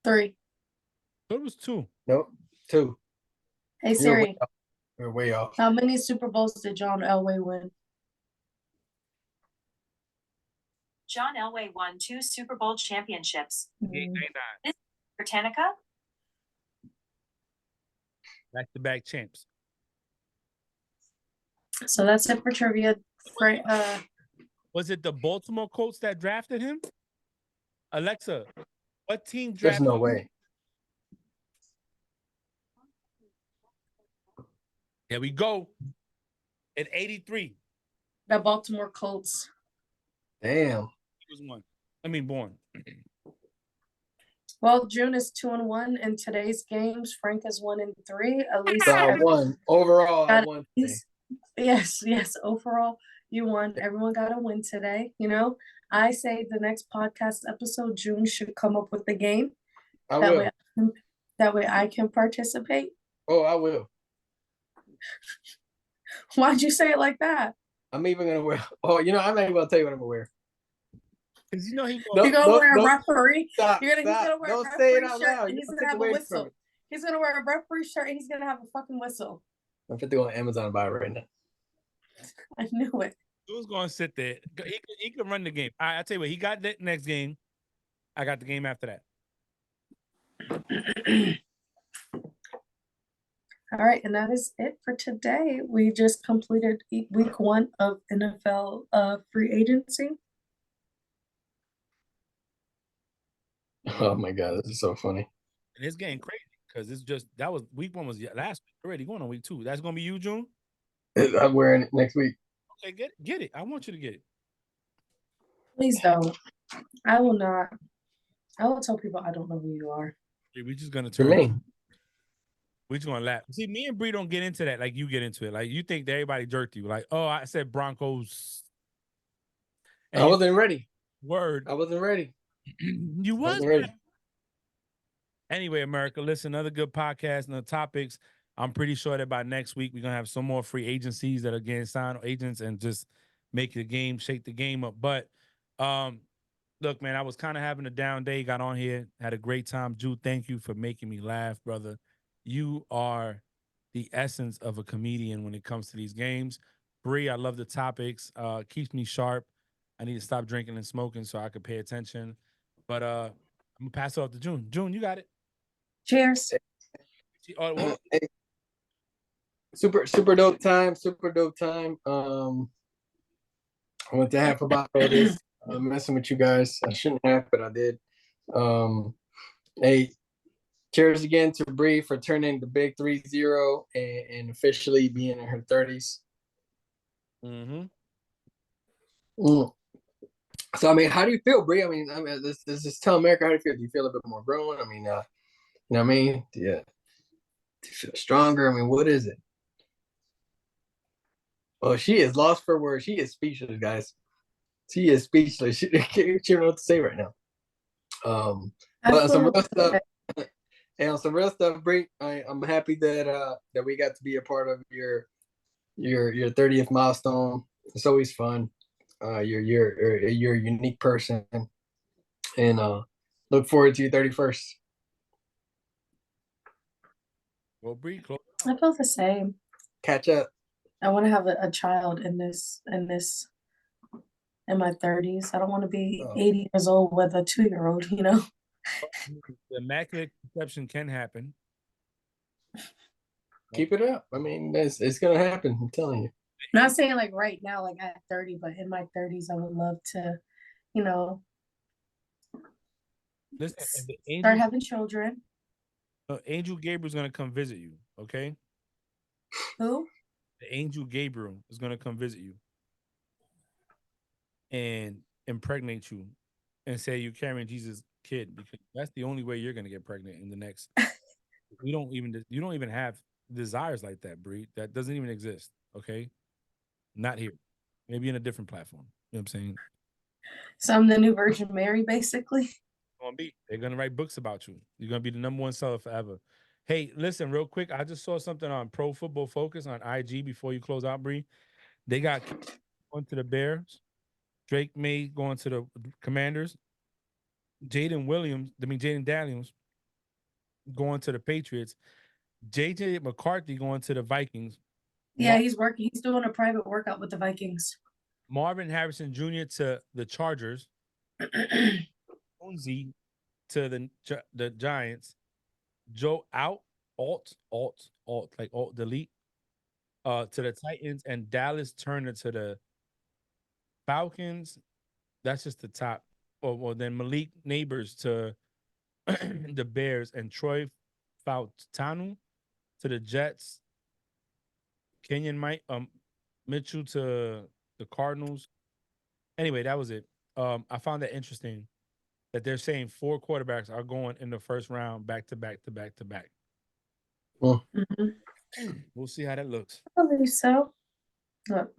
3. It was 2. Nope. 2. Hey Siri, You're way off. how many Super Bowls did John Elway win? John Elway won 2 Super Bowl championships. 899. Britannica? Back-to-back champs. So that's it for trivia. Was it the Baltimore Colts that drafted him? Alexa, what team There's drafted no him? way. There we go. At 83. The Baltimore Colts. Damn. He was born. Well, June is 2-1 in today's games. Frank is 1-3. At least So I won. Overall, I got won. yes. Overall, you won. Everyone got a win today. You know, I say the next podcast episode, June should come up with the game. I will. That way I can participate. Oh, I will. Why'd you say it like that? I'm even gonna wear. Oh, I'm not even gonna tell you what I'm gonna wear. Because you know he You're gonna wear a referee. Stop. He's gonna wear Don't a say it referee out shirt loud. and You he's don't gonna take have a away whistle. from it. He's gonna wear a referee shirt and he's gonna have a fucking whistle. I'm fit to go on Amazon and buy it right now. I knew it. Who's gonna sit there? He can run the game. I tell you what, he got that next game. I got the game after that. All right, and that is it for today. We just completed week 1 of NFL free agency. Oh my god, this is so funny. And it's getting crazy because that was week 1 was last week already. Going on week 2. That's gonna be you, June. I'm wearing it next week. Okay, get it. I want you to get it. Please don't. I will not. I will tell people I don't know who you are. We're just gonna What's your turn. name? We're just gonna laugh. See, me and Bree don't get into that like you get into it. Like you think that everybody jerked you. Like, oh, I said Broncos. And I wasn't ready. Word. I wasn't ready. You I was wasn't ready. Anyway, America, listen, another good podcast and the topics. I'm pretty sure that by next week we're gonna have some more free agencies that are getting signed agents and just make the game, shake the game up. But look, man, I was kind of having a down day, got on here, had a great time. Jude, thank you for making me laugh, brother. You are the essence of a comedian when it comes to these games. Bree, I love the topics. Keeps me sharp. I need to stop drinking and smoking so I could pay attention. But I'm gonna pass it off to June. June, you got it. Cheers. Hey, super dope time. Super dope time. I went to half about all this. I'm messing with you guys. I shouldn't have, but I did. Hey, cheers again to Bree for turning the big 3-0 and officially being in her 30s. Mm-hmm. So, I mean, how do you feel, Bree? I mean, let's just tell America how do you feel. Do you feel a bit more grown? I mean, you know what I mean? Yeah. Do you feel stronger? I mean, what is it? Well, she is lost for words. She is speechless, guys. She is speechless. She don't know what to say right now. But some real stuff. And some real stuff, Bree. I'm happy that we got to be a part of your 30th milestone. It's always fun. You're a unique person, and look forward to your 31st. Well, Bree, I feel the same. Catch up. I want to have a child in my 30s. I don't want to be 80 years old with a 2-year-old, you know? The immaculate conception can happen. Keep it up. I mean, it's gonna happen. I'm telling you. Not saying like right now, like at 30, but in my 30s, I would love to, you know, Listen, if the start having children. Angel Gabriel's gonna come visit you. Okay, Who? the Angel Gabriel is gonna come visit you and impregnate you and say you're carrying Jesus' kid, because that's the only way you're gonna get pregnant in the next. You don't even have desires like that, Bree. That doesn't even exist. Okay, not here. Maybe in a different platform. You know what I'm saying? So I'm the new Virgin Mary, basically. Gonna be. They're gonna write books about you. You're gonna be the number one seller forever. Hey, listen, real quick. I just saw something on Pro Football Focus on IG before you close out, Bree. They got going to the Bears. Drake May going to the Commanders. Jaden Daniels going to the Patriots. JJ McCarthy going to the Vikings. Yeah, he's working. He's doing a private workout with the Vikings. Marvin Harrison Jr. to the Chargers. Jonesy to the Giants. Joe delete to the Titans, and Dallas Turner to the Falcons. That's just the top. Well, then Malik Neighbors to the Bears, and Troy Fautanu to the Jets. Kenyon Mitchell to the Cardinals. Anyway, that was it. I found that interesting that they're saying 4 quarterbacks are going in the first round back to back to back to back. Mhm. We'll see how that looks. I believe so. Look,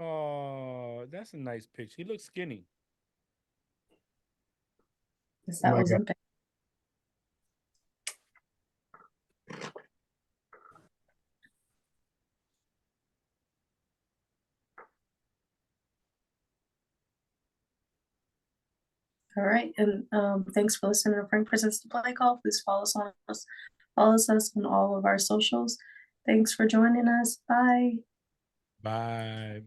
Oh, that's a nice picture. He looks skinny. yes, Oh that my was God. Olympic. All right, and thanks for listening to Frank Presents the Play Call. Please follow us on all of our socials. Thanks for joining us. Bye. Bye.